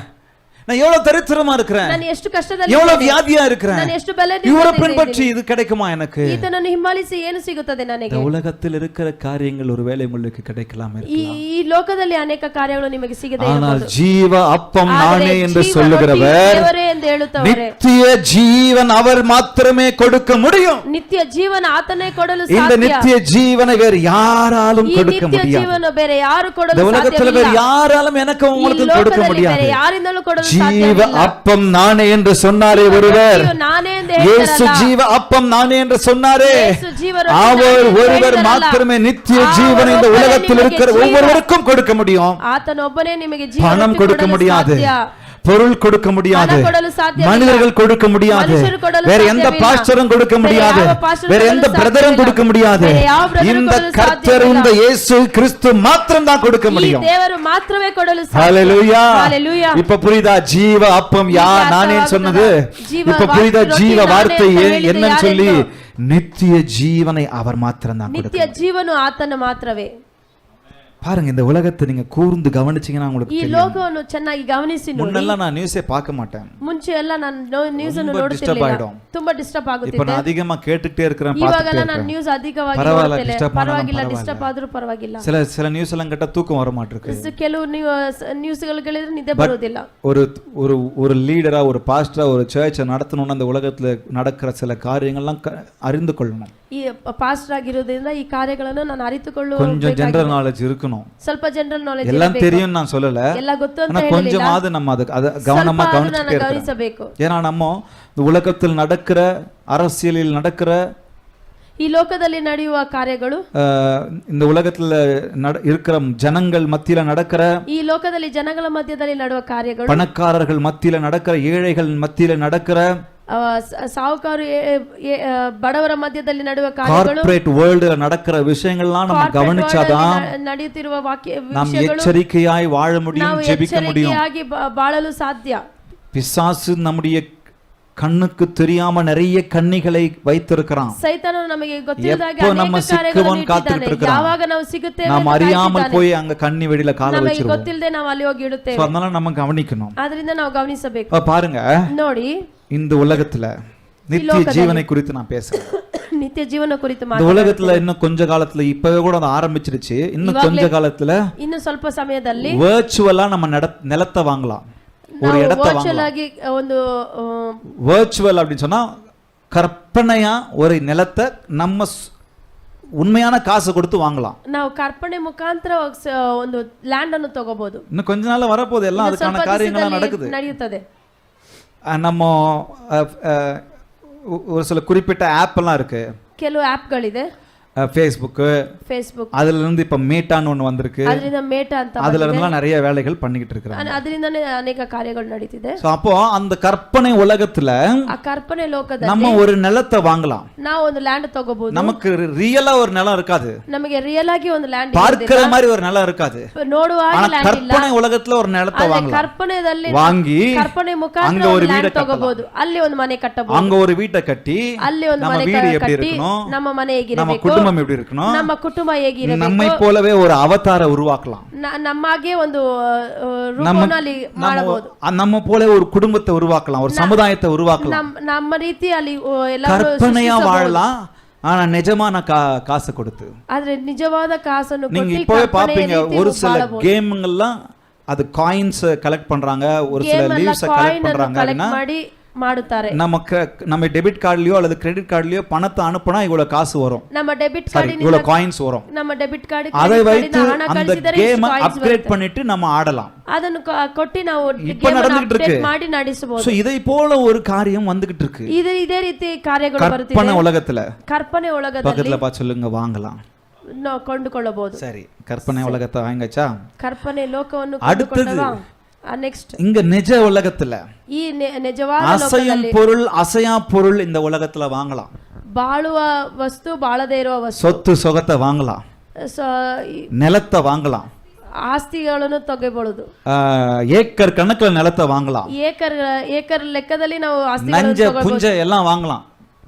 நான் எவ்வளவு தரித்திரமா இருக்கிறேன், ನಾನು ಎಷ್ಟು ಕಷ್ಟದಲ್ಲಿ எவ்வளவு வியாதியா இருக்கிறேன். ನಾನು ಎಷ್ಟು ಬಲದಿಂದ இவரை பின்பற்றி இது கிடைக்குமா எனக்கு? ಈತನನ್ನು ಹಿಂಬಾಲಿಸಿ ಏನು ಸಿಗುತ್ತದೆ ನನಗೆ? இந்த உலகத்தில் இருக்கிற காரியங்கள் ஒருவேளை உங்களுக்கு கிடைக்கலாம் இருக்கலாம். ಈ ಲೋಕದಲ್ಲಿ ಅನೇಕ ಕಾರ್ಯಗಳು ನಿಮಗೆ ಸಿಗದೆ ஆனால் ಇರಬಹುದು. ஜீவ அப்பம் நானே என்று சொல்லுகிறவர் ದೇವರೇ ಎಂದು ಹೇಳುತ್ತವರೇ, நித்திய ஜீவன் அவர் மாத்திரமே கொடுக்க முடியும். ನಿತ್ಯ ಜೀವನ ಆತನೇ ಕೊಡಲು இந்த ಸಾಧ್ಯ. நித்திய ஜீவனை வேறு யாராலும் ಈ கொடுக்க ನಿತ್ಯ முடியாது. ಜೀವನ ಬೇರೆ ಯಾರು ಕೊಡಲು இந்த உலகத்துல ಸಾಧ್ಯವಿಲ್ಲ. வேறு யாராலும் எனக்கு ಈ உங்களுக்கு கொடுக்க ಲೋಕದಲ್ಲಿ முடியாது. ಬೇರೆ ಯಾರಿಂದಲೂ ಕೊಡಲು ஜீவ ಸಾಧ್ಯವಿಲ್ಲ. அப்பம் நானே என்று சொன்னாரே ஒருவர். ನಾನೇ ಎಂದು இயேசு ಹೇಳ್ತಾರಲ್ಲ, ஜீவ அப்பம் நானே என்று சொன்னாரே, ಯೇಸು ಜೀವರೊಟ್ಟಿ அவர் ನಾನೇ ಎಂದು ஒருவர் ಹೇಳಿದರಲ್ಲ, மாத்திரமே நித்திய அவர் ஜீவனை இந்த ಒಬ್ಬನೇ உலகத்தில் ನಿಮಗೆ இருக்கிற ಜೀವ. ஒவ்வொருவருக்கும் கொடுக்க முடியும். ಆತನೊಬ್ಬನೇ ನಿಮಗೆ பணம் ಜೀವ கொடுக்க முடியாது, பொருள் கொடுக்க முடியாது, ಹಣ ಕೊಡಲು ಸಾಧ್ಯವಿಲ್ಲ. மனிதர்கள் கொடுக்க முடியாது, ಮನುಷ್ಯರು ಕೊಡಲು வேற எந்த ಸಾಧ್ಯವಿಲ್ಲ. பாஸ்டரும் கொடுக்க ಬೇರೆ முடியாது, ಯಾವ ಪಾಸ್ಟರ್ வேற ಕೊಡಲು எந்த ಸಾಧ್ಯವಿಲ್ಲ. பிரதரும் கொடுக்க முடியாது. ಬೇರೆ ಯಾವ ಬ್ರದರ್ இந்த ಕೊಡಲು கர்த்தர் ಸಾಧ್ಯವಿಲ್ಲ. இந்த இயேசு கிறிஸ்து மாத்திரம் தான் கொடுக்க ಈ முடியும். ದೇವರು ಮಾತ್ರವೇ ಕೊಡಲು ಸಾಧ್ಯ. ஹalleluya. ஹalleluya. இப்ப புரியுதா ஜீவ அப்பம் நானே சொன்னது? இப்ப புரியுதா ஜீவ வார்த்தை என்னன்னு சொல்லி? நித்திய ஜீவனை அவர் மாத்திரம் தான் ನಿತ್ಯ ಜೀವನು ಆತನ ಮಾತ್ರವೇ. பாருங்க, இந்த உலகத்தை நீங்க கூர்ந்து கவனிச்சீங்கன்னா உங்களுக்கு ಈ தெரியும். ಲೋಕವನ್ನು ಚೆನ್ನಾಗಿ ಗಮನಿಸಿ ನೋಡಿ. முன்னெல்லாம் நான் நியூஸே பார்க்க மாட்டேன். ಮುಂಚೆ ಎಲ್ಲ ನಾನು ನ್ಯೂಸ್ ಅನ್ನು ரொம்ப ನೋಡುತ್ತಿರಲಿಲ್ಲ. disturb ஆயிடும். ತುಂಬಾ ಡಿಸ್ಟರ್ಬ್ இப்ப ಆಗುತ್ತಿದೆ. நான் அதிகமா கேட்டுட்டே இருக்கிறேன், ಇವಾಗೆಲ್ಲ பார்த்துட்டே ನಾನು இருக்கேன். ನ್ಯೂಸ್ ಅಧಿಕವಾಗಿ பரவாயில்ல, ನೋಡ್ತೇನೆ. disturb ಆದ್ರೂ ಪರವಾಗಿಲ್ಲ, ಪರವಾಗಿಲ್ಲ. ಡಿಸ್ಟರ್ಬ್ ಆದ್ರೂ ಪರವಾಗಿಲ್ಲ. சில நியூஸ் எல்லாம் கேட்டா தூக்கம் வர மாட்டிருக்கு. ಕೆಲವು ನ್ಯೂಸ್ಗಳು ಕೇಳಿದ್ರೆ ನಿದ್ದೆ ಬರುವುದಿಲ್ಲ. ஒரு ஒரு ஒரு லீடரா, ஒரு பாஸ்டரா, ஒரு சர்ச்சை நடத்தணும்னா அந்த உலகத்துல நடக்கிற சில காரியங்கள்லாம் அறிந்து கொள்ளணும். ಈ ಪಾಸ್ಟರ್ ಆಗಿರೋದ್ರಿಂದ ಈ ಕಾರ್ಯಗಳನ್ನು ನಾನು ಅರಿತುಕೊಳ್ಳುವ கொஞ்சம் ஜெனரல் நாலேஜ் இருக்கணும். ಸ್ವಲ್ಪ ಜನರಲ್ ನಾಲೆಜ್ எல்லாம் தெரியும் நான் சொல்லல, ಎಲ್ಲ ಗೊತ್ತು ಅಂತ ஆனா ಹೇಳಿಲ್ಲ. கொஞ்சமாவது நம்ம அது கவனமா கவனிச்சுட்டே இருக்கணும். ಗಮನಿಸಬೇಕು. ஏன்னா நம்ம இந்த உலகத்தில் நடக்கிற, அரசியலில் நடக்கிற, ಈ ಲೋಕದಲ್ಲಿ ನಡೆಯುವ ಕಾರ್ಯಗಳು, இந்த உலகத்துல இருக்கிற ஜனங்கள் மத்தியில நடக்கிற, ಈ ಲೋಕದಲ್ಲಿ ಜನಗಳ ಮಧ್ಯದಲ್ಲಿ ನಡೆಯುವ ಕಾರ್ಯಗಳು, பணக்காரர்கள் மத்தியில நடக்கிற, ஏழைகள் மத்தியில நடக்கிற, ಸಾಹುಕಾರು ಬಡವರ ಮಧ್ಯದಲ್ಲಿ ನಡುವ ಕಾರ್ಯಗಳು, கார்ப்பரேட் வேர்ல்டுல நடக்கிற விஷயங்கள்லாம் நம்ம கவனிச்சாதான் ನಡೆಯುತ್ತಿರುವ நாம் எச்சரிக்கையாய் வாழ முடியும், ನಾವು ஜெபிக்க முடியும். ಎಚ್ಚರಿಕೆಯಾಗಿ ಬಾಳಲು ಸಾಧ್ಯ. பிசாசு நம்முடைய கண்ணுக்கு தெரியாம நிறைய கண்ணிகளை வைத்திருக்கிறான். ಸೈತಾನನು ನಮಗೆ ಗೊತ್ತಿಲ್ಲದಾಗೆ எப்போ நம்ம ಅನೇಕ ಕಾರ್ಯಗಳನ್ನು ಸಿಕ್ಕುವನ್ ಕಾத்துட்டு ಇಟ್ಟಿದ್ದಾನೆ. இருக்கிறான். ಯಾವಾಗ ನಾವು ಸಿಗುತ್ತೇವೆ நாம் ಅಂತ அறியாமல் ಕಾಯ್ತಿದ್ದಾನೆ. போய் அங்க கண்ணி வெடியில கால ನಮಗೆ வச்சிருவோம். ಗೊತ್ತಿಲ್ಲದೆ ನಾವು ಅಲ್ಲಿ ಹೋಗಿ ಇಡುತ್ತೇವೆ. அதனால நம்ம கவனிக்கணும். ಆದ್ರಿಂದ ನಾವು ಗಮನಿಸಬೇಕು. பாருங்க, ನೋಡಿ இந்த உலகத்துல நித்திய ஜீவனை குறித்து நான் பேசுறேன். ನಿತ್ಯ ಜೀವನ ಕುರಿತು இந்த உலகத்துல இன்னும் கொஞ்ச காலத்துல இப்பவே கூட அது ஆரம்பிச்சிருச்சு. இன்னும் கொஞ்ச காலத்துல ಇನ್ನು ಸ್ವಲ್ಪ ಸಮಯದಲ್ಲಿ ವರ್ಚುவலா நம்ம நிலத்தை வாங்கலாம், ஒரு இடத்தை ವರ್ಚುವಲ್ வாங்கலாம். ಆಗಿ ಒಂದು ವರ್ಚುவல் அப்படின்னு சொன்னா கற்பனையா ஒரு நிலத்தை நம்ம உண்மையான காசு கொடுத்து வாங்கலாம். ನಾವು ಕರ್ಪಣೆ ಮುಖಾಂತರ ಒಂದು ಲ್ಯಾಂಡ್ ಅನ್ನು ತಗೋಬಹುದು. இன்னும் கொஞ்ச நாள்ல வரப்போகுது, எல்லாம் அதுக்கான காரியங்கள்லாம் நடக்குது. ನಡೆಯುತ್ತದೆ. நம்ம ஒரு சில குறிப்பிட்ட ஆப் எல்லாம் இருக்கு. ಕೆಲವು ಆಪ್ಗಳಿದೆ. ஃபேஸ்புக், அதுல இருந்து இப்ப மேட்டான்னு ஒண்ணு வந்திருக்கு. ಅದರಿಂದ ಮೇಟಾ ಅಂತ அதுல இருந்தெல்லாம் நிறைய வேலைகள் பண்ணிக்கிட்டு இருக்காங்க. ಅದರಿಂದನೇ ಅನೇಕ ಕಾರ್ಯಗಳು ನಡೀತಿದೆ. சோ அப்போ அந்த கற்பனை உலகத்துல ಆ ಕಲ್ಪನೆ ಲೋಕದಲ್ಲಿ நம்ம ஒரு நிலத்தை வாங்கலாம். ನಾವು ಒಂದು ಲ್ಯಾಂಡ್ ತಗೋಬಹುದು. நமக்கு ரியலா ஒரு நிலம் இருக்காது, ನಮಗೆ ರಿಯಲ್ ಆಗಿ ಒಂದು ಲ್ಯಾಂಡ್ பார்க்கிற மாதிரி ஒரு நிலம் இருக்காது. ನೋಡುವ ಹಾಗೆ ಲ್ಯಾಂಡ್ ಇಲ್ಲ. கற்பனை உலகத்துல ஒரு நிலத்தை வாங்கலாம். ಕಲ್ಪನೆದಲ್ಲಿ வாங்கி ಕಲ್ಪನೆ ಮುಖಾಂತರ ಒಂದು ಲ್ಯಾಂಡ್ ತಗೋಬಹುದು. ಅಲ್ಲಿ ಒಂದು ಮನೆ ಕಟ್ಟಬಹುದು. அங்க ஒரு வீட்டை கட்டி ಅಲ್ಲಿ ಒಂದು நம்ம ಮನೆ வீடு எப்படி ಕಟ್ಟಿ இருக்கணும், ನಮ್ಮ ಮನೆ ಹೇಗಿರಬೇಕು, நம்ம குடும்பம் எப்படி இருக்கணும், ನಮ್ಮ ಕುಟುಂಬ ಹೇಗಿರಬೇಕು, நம்மை போலவே ஒரு அவதார உருவாக்கலாம். ನಮಗೆ ಒಂದು ರೂಪನಲ್ಲಿ ಮಾಡಬಹುದು. நம்ம போல ஒரு குடும்பத்தை உருவாக்கலாம், ஒரு சமுதாயத்தை உருவாக்கலாம். ನಮ್ಮ ರೀತಿ ಅಲ್ಲಿ ಎಲ್ಲರೂ கற்பனையா வாழலாம், ஆனா நிஜமான காசு கொடுத்து. ಆದ್ರೆ ನಿಜವಾದ ಕಾಸನ್ನು நீங்க ಕೊಟ್ಟು இப்பவே பாப்பீங்க, ஒரு சில கேம்ங்கெல்லாம் அது காயின்ஸ் கலெக்ட் பண்றாங்க, ஒரு சில லீவ்ஸ் கலெக்ட் பண்றாங்க. ಮಾಡಿ ಮಾಡುತ್ತಾರೆ. நம்ம டெபிட் கார்டுலயோ அல்லது கிரெடிட் கார்டுலயோ பணத்தை அனுப்புனா இவ்வளவு காசு வரும், நம்ம டெபிட் கார்டினிಂದ இவ்வளவு காயின்ஸ் வரும். நம்ம டெபிட் கார்டு அதை வைத்து அந்த கேமை அப்கிரேட் பண்ணிட்டு நம்ம ஆடலாம். ಅದನ್ನು ಕೊಟ್ಟು ನಾವು இப்ப நடந்துட்டு இருக்கு, ಮಾಡಿ ನಡೆಸಬಹುದು. சோ இதை போல ஒரு காரியம் வந்துகிட்டு இருக்கு. ಇದೇ ರೀತಿ ಕಾರ್ಯಗಳು ಬರುತ್ತಿದೆ கற்பனை உலகத்துல. ಕಲ್ಪನೆ ಒಳಗದಲ್ಲಿ பக்கத்துல பா சொல்லுங்க, வாங்கலாம், ನಾವು ಕೊಂಡುಕೊಳ್ಳಬಹುದು. சரி, கற்பனை உலகத்தை வாங்கச்சா. ಕಲ್ಪನೆ ಲೋಕವನ್ನು அடுத்தது ನೆಕ್ಸ್ಟ್ இங்க நிஜ உலகத்துல ಈ ನಿಜವಾದ அசையும் பொருள் அசையா பொருள் இந்த உலகத்துல வாங்கலாம். ಬಾಳುವ ವಸ್ತು ಬಾಳದೇ ಇರುವ ವಸ್ತು, சொத்து சொகத்தை வாங்கலாம், நிலத்தை வாங்கலாம், ಆಸ್ತಿಗಳನ್ನು ತಗೋಬಹುದು. ஏக்கர் கணக்குல நிலத்தை வாங்கலாம், ಏಕರ್ ಲೆಕ್ಕದಲ್ಲಿ ನಾವು நஞ்ச ಆಸ್ತಿಗಳನ್ನು புஞ்ச எல்லாம் வாங்கலாம்,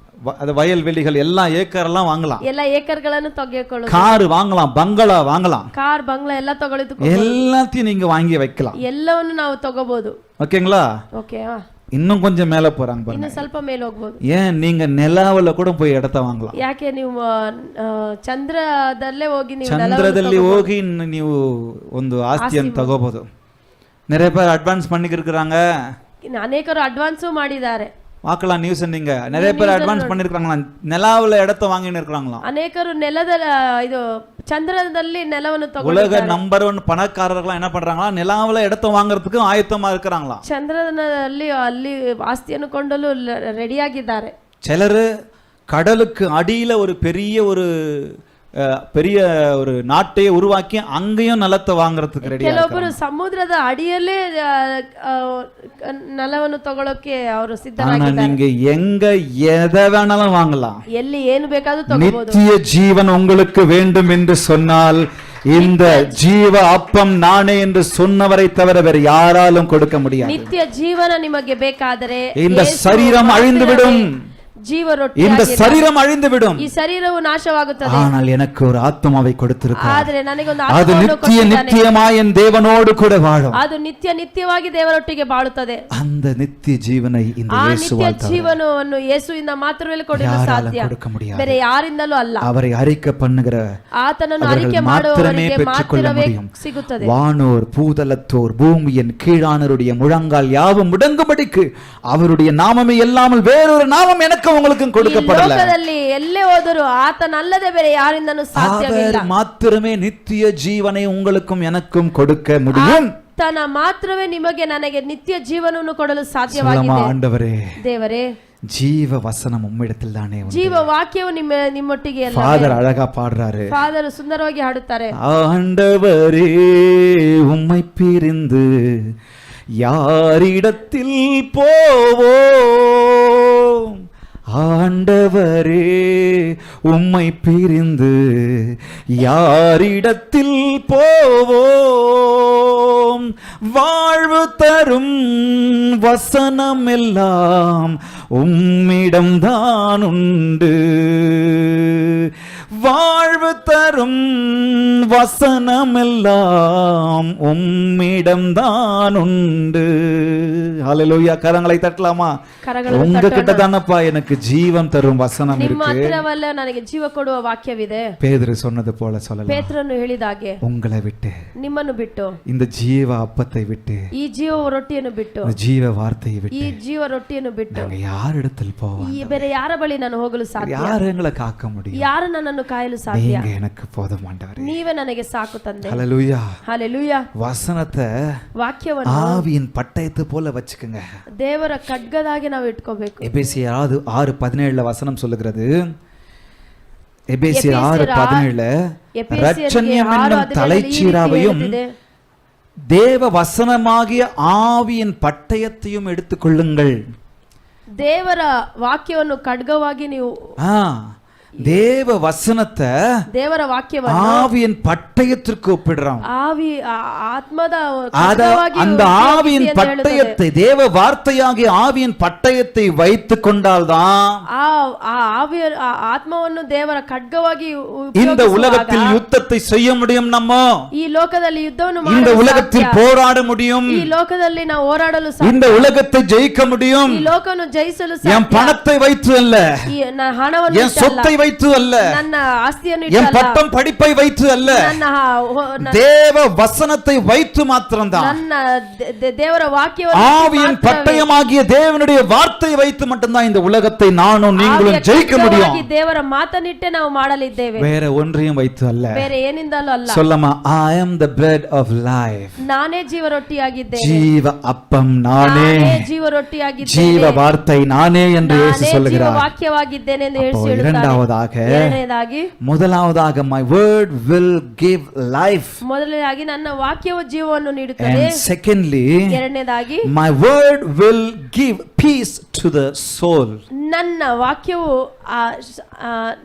அது வயல்வெளிகள் எல்லாம் ஏக்கர் எல்லாம் வாங்கலாம், ಎಲ್ಲ ಏಕರ್ಗಳನ್ನು ತೆಗೆದುಕೊಳ್ಳಬಹುದು. கார் வாங்கலாம், பங்களா வாங்கலாம், ಕಾರ್ ಬಂಗ್ಲಾ ಎಲ್ಲ ತಗೊಳ್ಳಿತು, எல்லாத்தையும் நீங்க வாங்கி வைக்கலாம். ಎಲ್ಲವನ್ನು ನಾವು ತಗೋಬಹುದು. ஓகேங்களா? ಓಕೆ, இன்னும் கொஞ்சம் மேல போறாங்க பாருங்க. ಇನ್ನು ಸ್ವಲ್ಪ ಮೇಲೆ ಹೋಗಬಹುದು. ஏன் நீங்க நிலாவுல கூட போய் இடத்த வாங்கலாம். ಯಾಕೆ ನೀವು ಚಂದ್ರದಲ್ಲೇ ಹೋಗಿ ನೀವು ಚಂದ್ರದಲ್ಲಿ ಹೋಗಿ ನೀವು ಒಂದು ಆಸ್ತಿಯನ್ನು ತಗೋಬಹುದು. நிறைய பேர் அட்வான்ஸ் பண்ணிக்கிருக்காங்க, ಅನೇಕರು ಅಡ್ವಾನ್ಸ್ ಮಾಡಿದ್ದಾರೆ. பார்க்கலாம் நியூஸ், நீங்க நிறைய பேர் அட்வான்ஸ் பண்ணிருக்காங்களா, நிலாவுல இடத்த வாங்கின்னு இருக்காங்களாம். ಅನೇಕರು ನೆಲದ ಇದು ಚಂದ್ರದಲ್ಲಿ ನೆಲವನ್ನು உலக நம்பர் 1 பணக்காரர்கள் என்ன பண்றாங்களா, நிலாவுல இடத்த வாங்குறதுக்கு ஆயத்தமா இருக்கிறாங்களா. ಚಂದ್ರನಲ್ಲಿ ಅಲ್ಲಿ ಆಸ್ತಿಯನ್ನು ಕೊಂಡಲು ರೆಡಿಯಾಗಿದ್ದಾರೆ. சிலர் கடலுக்கு அடியில ஒரு பெரிய ஒரு நாட்டையே உருவாக்கி அங்கேயும் நிலத்தை வாங்குறதுக்கு ரெடி. ಕೆಲವೊಬ್ಬರು ಸಮುದ್ರದ ಅಡಿಯಲ್ಲೇ ನೆಲವನ್ನು ತಗೊಳ್ಳೋಕೆ ಅವರು ಸಿದ್ಧರಾಗಿದ್ದಾರೆ. நீங்க எங்க எதை வேணாலும் வாங்கலாம், ಎಲ್ಲಿ ಏನು ಬೇಕಾದ್ರೂ ತಗೋಬಹುದು. நித்திய ஜீவன் உங்களுக்கு வேண்டும் என்று சொன்னால் இந்த ஜீவ அப்பம் நானே என்று சொன்னவரை தவிர வேறு யாராலும் கொடுக்க முடியாது. ನಿತ್ಯ ಜೀವನ ನಿಮಗೆ ಬೇಕಾದರೆ இந்த சரீரம் அழிந்துவிடும், ಜೀವ ರೊಟ್ಟಿ, இந்த சரீரம் அழிந்துவிடும், ಈ ಶರೀರವು ನಾಶವಾಗುತ್ತದೆ. ஆனால் எனக்கு ஒரு ஆத்மாவை கொடுத்திருக்கிறார், ಆದರೆ ನನಗೆ ಒಂದು அது நித்தியமாய் என் தேவனோடு கூட வாழும். ಅದು ನಿತ್ಯವಾಗಿ ದೇವರೊಟ್ಟಿಗೆ ಬಾಳುತ್ತದೆ. அந்த நித்திய ஜீவனை இந்த ಆ இயேசுவால் ನಿತ್ಯ ಜೀವನವನ್ನು ಯೇಸುವಿನ ಮಾತ್ರವೇ ಕೊಡಲು ಸಾಧ್ಯ, கொடுக்க முடியாது. ಬೇರೆ ಯಾರಿಂದಲೂ ಅಲ್ಲ. அவரை அறிக்கை பண்ணுகிற ಆತನನ್ನು ಅರಿಕೆ மாத்திரமே ಮಾಡುವವರಿಗೆ பெற்றுக்கொள்ள ಮಾತ್ರವೇ முடியும். ಸಿಗುತ್ತದೆ. வானோர் பூதலத்தோர் பூமியின் கீழானருடைய முழங்கால் யாவும் முடங்கும்படிக்கு அவருடைய நாமமே இல்லாமல் வேறொரு நாமம் எனக்கு உங்களுக்கும் கொடுக்கப்படல. ಲೋಕದಲ್ಲಿ ಎಲ್ಲೇ ಹೋದರೂ ಆತನಲ್ಲದೆ ಬೇರೆ ಯಾರಿಂದನೂ ಸಾಧ್ಯವಿಲ್ಲ. அவர் மாத்திரமே நித்திய ஜீவனை உங்களுக்கும் எனக்கும் கொடுக்க முடியும். ಆತನ ಮಾತ್ರವೇ ನಿಮಗೆ ನನಗೆ ನಿತ್ಯ ಜೀವನವನ್ನು ಕೊಡಲು ಸಾಧ್ಯವಾಗಿದೆ. ஆண்டவரே, ದೇವರೇ, ஜீவ வசனம் உம்மிடத்தில் தானே உண்டு. ಜೀವ ವಾಕ್ಯವು ನಿಮ್ಮೊಟ್ಟಿಗೆ ಅಲ್ಲ. ஃபாதர் அழகா பாடுறாரு, ಫಾದರ್ ಸುಂದರವಾಗಿ ಹಾಡುತ್ತಾರೆ. ஆண்டவரே உம்மை பிரிந்து யாரிடத்தில் போவோம் ஆண்டவரே உம்மை பிரிந்து யாரிடத்தில் போவோம் வாழ்வு தரும் வசனம் எல்லாம் உம்மிடம்தான் உண்டு வாழ்வு தரும் வசனம் எல்லாம் உம்மிடம்தான் உண்டு. ஹல்லேலூயா. கரங்களை தட்டலாமா? உங்ககிட்ட தானப்பா எனக்கு ஜீவன் தரும் வசனம் ನಿಮ್ಮ இருக்கு. ಹತ್ರವಲ್ಲ ನನಗೆ ಜೀವ ಕೊಡುವ ವಾಕ್ಯವಿದೆ. பேதுரு சொன்னது போல சொல்லலாம். ಪೇತ್ರನು ಹೇಳಿದಾಗೆ உங்களை விட்டு, ನಿಮ್ಮನ್ನು ಬಿಟ್ಟು, இந்த ஜீவ அப்பத்தை விட்டு, ಈ ಜೀವ ರೊಟ್ಟಿಯನ್ನು ಬಿಟ್ಟು, இந்த ஜீவ வார்த்தையை ಈ விட்டு ಜೀವ ರೊಟ್ಟಿಯನ್ನು ಬಿಟ್ಟು நாங்க யாரிடத்தில் போவோம்? ಈ ಬೇರೆ ಯಾರ ಬಳಿ ನಾನು ಹೋಗಲು ಸಾಧ್ಯ? யார் எங்களை காக்க முடியும்? ಯಾರು ನನ್ನನ್ನು ಕಾಯಲು ಸಾಧ್ಯ? நீங்க எனக்கு போதும் ஆண்டவரே. ನೀವೇ ನನಗೆ ಸಾಕು ತಂದೆ. ஹல்லேலூயா. ಹಲ್ಲೆಲೂಯಾ. வசனத்தை ವಾಕ್ಯವನ್ನು ஆவியின் பட்டயத்தை போல வச்சுக்கங்க. ದೇವರ ಖಡ್ಗದಾಗಿ ನಾವು ಇಟ್ಕೋಬೇಕು. எபேசியர் 6:17 வசனம் சொல்லுகிறது. எபேசியர் 6:17 இரட்சணியம் என்னும் தலைச்சீராவையும் தேவ வசனமாகிய ஆவியின் பட்டயத்தையும் எடுத்துக்கொள்ளுங்கள். ದೇವರ ವಾಕ್ಯವನ್ನು ಖಡ್ಗವಾಗಿ ನೀವು தேவ வசனத்தை ದೇವರ ವಾಕ್ಯವನ್ನು ஆவியின் பட்டயத்திற்கு ஒப்பிடுறான். ஆவி ஆத்மದ அந்த ஆவியின் பட்டயத்தை, தேவ வார்த்தையாகிய ஆவியின் பட்டயத்தை வைத்துக் கொண்டால்தான் ஆத்மವನ್ನು ದೇವರ ಖಡ್ಗವಾಗಿ இந்த உலகத்தில் யுத்தத்தை செய்ய முடியும். நம்ம ಈ ಲೋಕದಲ್ಲಿ ಯುದ್ಧವನ್ನು இந்த உலகத்தில் போராட முடியும். ಈ ಲೋಕದಲ್ಲಿ ನಾವು ಹೋರಾಡಲು ಸಾಧ್ಯ. இந்த உலகத்தை ஜெயிக்க முடியும். ಈ ಲೋಕವನ್ನು ಜಯಿಸಲು ಸಾಧ್ಯ. என் பணத்தை வைத்து அல்ல, ಹಣವನ್ನು என் சொத்தை வைத்து அல்ல, ನನ್ನ ಆಸ್ತಿಯನ್ನು என் பட்டம் படிப்பை வைத்து அல்ல, தேவ வசனத்தை வைத்து மாத்திரம்தான், ನನ್ನ ದೇವರ ವಾಕ್ಯವನ್ನು ஆவியின் பட்டயமாகிய தேவனுடைய வார்த்தை வைத்து மட்டும்தான் இந்த உலகத்தை நானும் நீங்களும் ஜெயிக்க முடியும். ದೇವರ ಮಾತನ್ನಿಟ್ಟೆ ನಾವು ಮಾಡಲಿದ್ದೇವೆ, வேற ஒன்றையும் வைத்து அல்ல. ಬೇರೆ ಏನಿಂದಲೂ ಅಲ್ಲ. சொல்லமா, I am the bread of life. ನಾನೇ ಜೀವ ರೊಟ್ಟಿಯಾಗಿದ್ದೇನೆ. ஜீவ அப்பம் நானே, ಜೀವ ರೊಟ್ಟಿಯಾಗಿದ್ದೇನೆ. ஜீவ வார்த்தை நானே என்று இயேசு சொல்கிறார். ಜೀವ ವಾಕ್ಯವಾಗಿದ್ದೇನೆ ಎಂದು ಹೇಳಿ இரண்டாவதாக, ಎರಡನೇದಾಗಿ, முதலாவதாக my word will give life. ಮೊದಲನೇದಾಗಿ ನನ್ನ ವಾಕ್ಯವು ಜೀವವನ್ನು ನೀಡುತ್ತದೆ. And secondly, ಎರಡನೇದಾಗಿ my word will give peace to the soul. ನನ್ನ ವಾಕ್ಯವು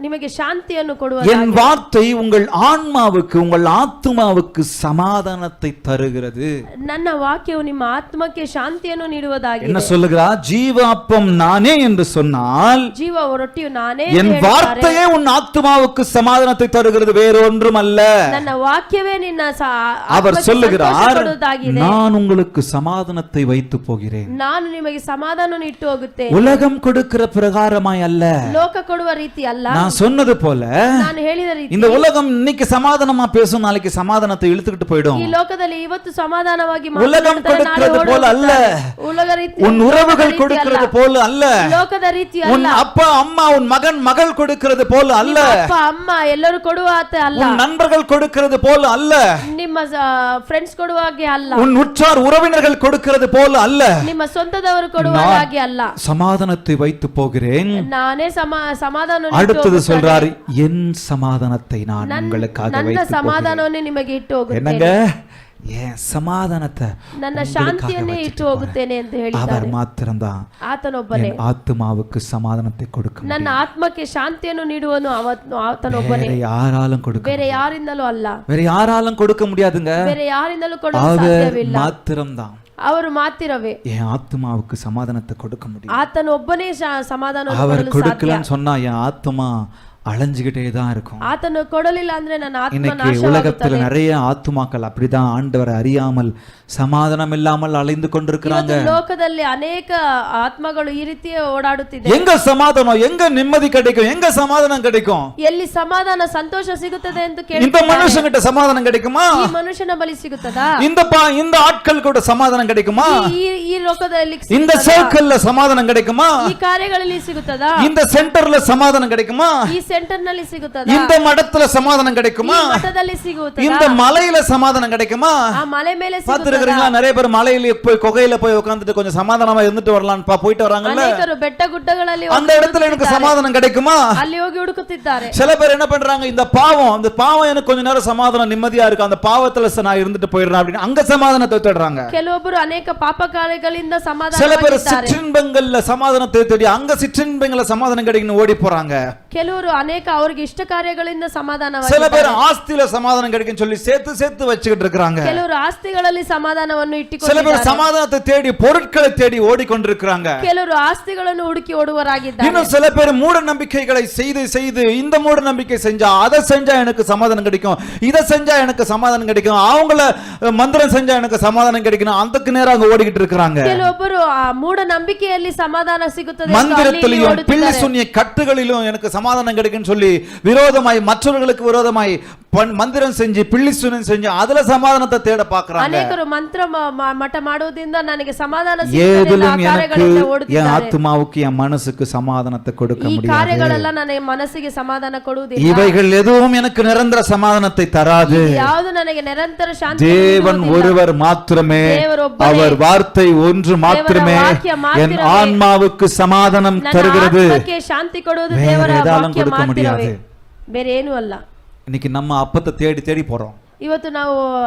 ನಿಮಗೆ ಶಾಂತಿಯನ್ನು என் ಕೊಡುವುದು. வார்த்தை உங்கள் ஆன்மாவுக்கு, உங்கள் ஆத்துமாவுக்கு சமாதானத்தை தருகிறது. ನನ್ನ ವಾಕ್ಯವು ನಿಮ್ಮ ಆತ್ಮಕ್ಕೆ ಶಾಂತಿಯನ್ನು ನೀಡುವುದಾಗಿದೆ. என்ன சொல்லுகிறார்? ஜீவ அப்பம் நானே என்று சொன்னால், ಜೀವ ರೊಟ್ಟಿಯು ನಾನೇ, என் வார்த்தையே உன் ஆத்துமாவுக்கு சமாதானத்தை தருகிறது, வேறொன்றும் அல்ல. ನನ್ನ ವಾಕ್ಯವೇ ನಿನ್ನ அவர் சொல்லுகிறார், நான் உங்களுக்கு சமாதானத்தை வைத்து போகிறேன். ನಾನು ನಿಮಗೆ ಸಮಾಧಾನವನ್ನು ಇಟ್ಟು ಹೋಗುತ್ತೇನೆ. உலகம் கொடுக்கிற பிரகாரமாய் அல்ல, ಲೋಕ ಕೊಡುವ ರೀತಿ ಅಲ್ಲ. நான் சொன்னது போல ನಾನು ಹೇಳಿದ ರೀತಿ. இந்த உலகம் இன்னைக்கு சமாதானமா பேசும், நாளைக்கு சமாதானத்தை இழுத்துக்கிட்டு போயிடும். ಈ ಲೋಕದಲ್ಲಿ ಇವತ್ತು ಸಮಾಧಾನವಾಗಿ உலகம் கொடுக்கிறது போல அல்ல, ಉಲಗ ರೀತಿ, உன் உறவுகள் கொடுக்கிறது போல அல்ல, ಲೋಕದ ರೀತಿ ಅಲ್ಲ, உன் அப்பா அம்மா உன் மகன் மகள் கொடுக்கிறது போல அல்ல, ಅಪ್ಪ ಅಮ್ಮ ಎಲ್ಲರೂ ಕೊಡುವ ಆತ ಅಲ್ಲ, உன் நண்பர்கள் கொடுக்கிறது போல அல்ல, ನಿಮ್ಮ ಫ್ರೆಂಡ್ಸ್ ಕೊಡುವ ಹಾಗೆ ಅಲ್ಲ, உன் உற்றார் உறவினர்கள் கொடுக்கிறது போல அல்ல, ನಿಮ್ಮ ಸ್ವಂತದವರು ಕೊಡುವ ಹಾಗೆ ಅಲ್ಲ. சமாதானத்தை வைத்து போகிறேன். ನಾನೇ ಸಮಾಧಾನ. அடுத்தது சொல்றாரு, என் சமாதானத்தை நான் உங்களுக்காக ನನ್ನ வைத்து போகிறேன். ಸಮಾಧಾನವನ್ನೇ ನಿಮಗೆ ಇಟ್ಟು ಹೋಗುತ್ತೇನೆ. என்னங்க, என் சமாதானத்தை ನನ್ನ ಶಾಂತಿಯನ್ನೇ ಇಟ್ಟು ಹೋಗುತ್ತೇನೆ ಅಂತ ಹೇಳಿದ್ದಾರೆ. அவர் மாத்திரம்தான் ಆತನೊಬ್ಬನೇ என் ஆத்துமாவுக்கு சமாதானத்தை கொடுக்க முடியும். ನನ್ನ ಆತ್ಮಕ್ಕೆ ಶಾಂತಿಯನ್ನು ನೀಡುವನು ಆತನೊಬ್ಬನೇ, வேற யாராலும் கொடுக்க, ಬೇರೆ ಯಾರಿಂದಲೂ ಅಲ್ಲ. வேற யாராலும் கொடுக்க முடியாதுங்க. ಬೇರೆ ಯಾರಿಂದಲೂ ಕೊಡಲು அவர் ಸಾಧ್ಯವಿಲ್ಲ. மாத்திரம்தான் ಅವರು ಮಾತಿರವೇ என் ஆத்துமாவுக்கு சமாதானத்தை கொடுக்க முடியும். ಆತನೊಬ್ಬನೇ ಸಮಾಧಾನ அவர் ಕೊಡಲು ಸಾಧ್ಯ. கொடுக்கலன்னு சொன்னா என் ஆத்துமா அலைஞ்சுகிட்டே தான் இருக்கும். ಆತನು ಕೊಡಲಿಲ್ಲ ಅಂದ್ರೆ ನನ್ನ ಆತ್ಮ இன்னைக்கு உலகத்துல நிறைய ஆத்துமாக்கள் அப்படிதான் ஆண்டவரை அறியாமல் சமாதானம் இல்லாமல் அலைந்து கொண்டிருக்கிறாங்க. ಲೋಕದಲ್ಲಿ ಅನೇಕ ಆತ್ಮಗಳು ಈ ರೀತಿಯೇ ಓಡಾಡುತ್ತಿದೆ. எங்க சமாதானம், எங்க நிம்மதி கிடைக்கும், எங்க சமாதானம் கிடைக்கும்? ಎಲ್ಲಿ ಸಮಾಧಾನ ಸಂತೋಷ ಸಿಗುತ್ತದೆ ಅಂತ இந்த ಕೇಳಿದ್ದಾರೆ. மனுஷங்கிட்ட சமாதானம் கிடைக்குமா? ಈ ಮನುಷ್ಯನ ಬಳಿ ಸಿಗುತ್ತದಾ? இந்த ஆட்கள் கூட சமாதானம் கிடைக்குமா? ಈ ಲೋಕದಲ್ಲಿ இந்த சர்க்கிள்ல சமாதானம் கிடைக்குமா? ಈ ಕಾರ್ಯಗಳಲ್ಲಿ ಸಿಗುತ್ತದಾ? இந்த சென்டர்ல சமாதானம் கிடைக்குமா? ಈ ಸೆಂಟರ್ ನಲ್ಲಿ ಸಿಗುತ್ತದ, இந்த மடத்துல சமாதானம் கிடைக்குமா, ಮಠದಲ್ಲಿ ಸಿಗುತ್ತದ, இந்த மலையில சமாதானம் கிடைக்குமா? ಆ ಮಲೆ ಮೇಲೆ பாத்துருக்கீங்களா? நிறைய பேர் மலையில போய் குகையில போய் உட்கார்ந்துட்டு கொஞ்சம் சமாதானமா இருந்துட்டு வரலாம்னு போயிட்டு வராங்கல்ல, ಅನೇಕರು ಬೆಟ್ಟ ಗುಡ್ಡಗಳಲ್ಲಿ அந்த இடத்துல எனக்கு சமாதானம் கிடைக்குமா? ಅಲ್ಲಿ ಹೋಗಿ ಹುಡುಕುತ್ತಿದ್ದಾರೆ. சில பேர் என்ன பண்றாங்க, இந்த பாவம் எனக்கு கொஞ்ச நேரம் சமாதானம் நிம்மதியா இருக்கு, அந்த பாவத்துல நான் இருந்துட்டு போயிடுறேன் அப்படின்னு அங்க சமாதானத்தை தேடுறாங்க. ಕೆಲವೊಬ್ಬರು ಅನೇಕ ಪಾಪ ಕಾರ್ಯಗಳಿಂದ ಸಮಾಧಾನ சில பேர் சிற்றின்பங்கள்ல சமாதானத்தை தேடி அங்க சிற்றின்பங்கள்ல சமாதானம் கிடைக்குன்னு ஓடி போறாங்க. ಕೆಲವರು ಅನೇಕ ಅವರಿಗೆ ಇಷ್ಟ ಕಾರ್ಯಗಳಿಂದ ಸಮಾಧಾನ, சில பேர் ஆஸ்தியில சமாதானம் கிடைக்குன்னு சொல்லி சேர்த்து வச்சுக்கிட்டு இருக்காங்க. ಕೆಲವರು ಆಸ್ತಿಗಳಲ್ಲಿ ಸಮಾಧಾನವನ್ನು ಇಟ್ಟುಕೊಂಡು, சில பேர் சமாதானத்தை தேடி பொருட்களை தேடி ஓடிக்கொண்டிருக்கிறாங்க. ಕೆಲವರು ಆಸ್ತಿಗಳನ್ನು ಹುಡುಕಿ ಓಡುವರಾಗಿದ್ದಾರೆ. இன்னும் சில பேர் மூட நம்பிக்கைகளை செய்து இந்த மூட நம்பிக்கை செஞ்சா அதை செஞ்சா எனக்கு சமாதானம் கிடைக்கும், இதை செஞ்சா எனக்கு சமாதானம் கிடைக்கும், அவங்கள மந்திரம் செஞ்சா எனக்கு சமாதானம் கிடைக்கும், அதுக்கு நேராக ஓடிக்கிட்டு இருக்காங்க. ಕೆಲವೊಬ್ಬರು ಆ ಮೂಢ ನಂಬಿಕೆಯಲ್ಲಿ ಸಮಾಧಾನ ಸಿಗುತ್ತದೆ, மந்திரத்திலும் பில்லி சூனிய கட்டுகளிலும் எனக்கு சமாதானம் கிடைக்கும்னு சொல்லி விரோதமாய் மற்றவர்களுக்கு விரோதமாய் மந்திரம் செஞ்சு பில்லி சூனியம் செஞ்சு அதுல சமாதானத்தை தேட பார்க்கறாங்க. ಅನೇಕರು ಮಂತ್ರ ಮಠ ಮಾಡುವುದರಿಂದ ನನಗೆ ಸಮಾಧಾನ ஏதிலும் எனக்கு என் ஆத்மாவுக்கு என் மனசுக்கு சமாதானத்தை கொடுக்க முடியாது, ಈ ಕಾರ್ಯಗಳೆಲ್ಲ ನನಗೆ ಮನಸ್ಸಿಗೆ ಸಮಾಧಾನ ಕೊಡುವುದಿಲ್ಲ, இவைகள் எதுவும் எனக்கு நிரந்தர சமாதானத்தை தராது. ಯಾವುದು ನನಗೆ ನಿರಂತರ ಶಾಂತಿ, தேவன் ஒருவர் மாத்திரமே, அவர் வார்த்தை ஒன்று மாத்திரமே என் ஆன்மாவுக்கு சமாதானம் தருகிறது, ಶಾಂತಿ ಕೊಡುವುದು ದೇವರ ವಾಕ್ಯ ಮಾತ್ರವೇ, ಬೇರೆ ಏನೂ ಅಲ್ಲ. இன்னைக்கு நம்ம அப்பத்தை தேடி தேடி போறோம், ಇವತ್ತು ನಾವು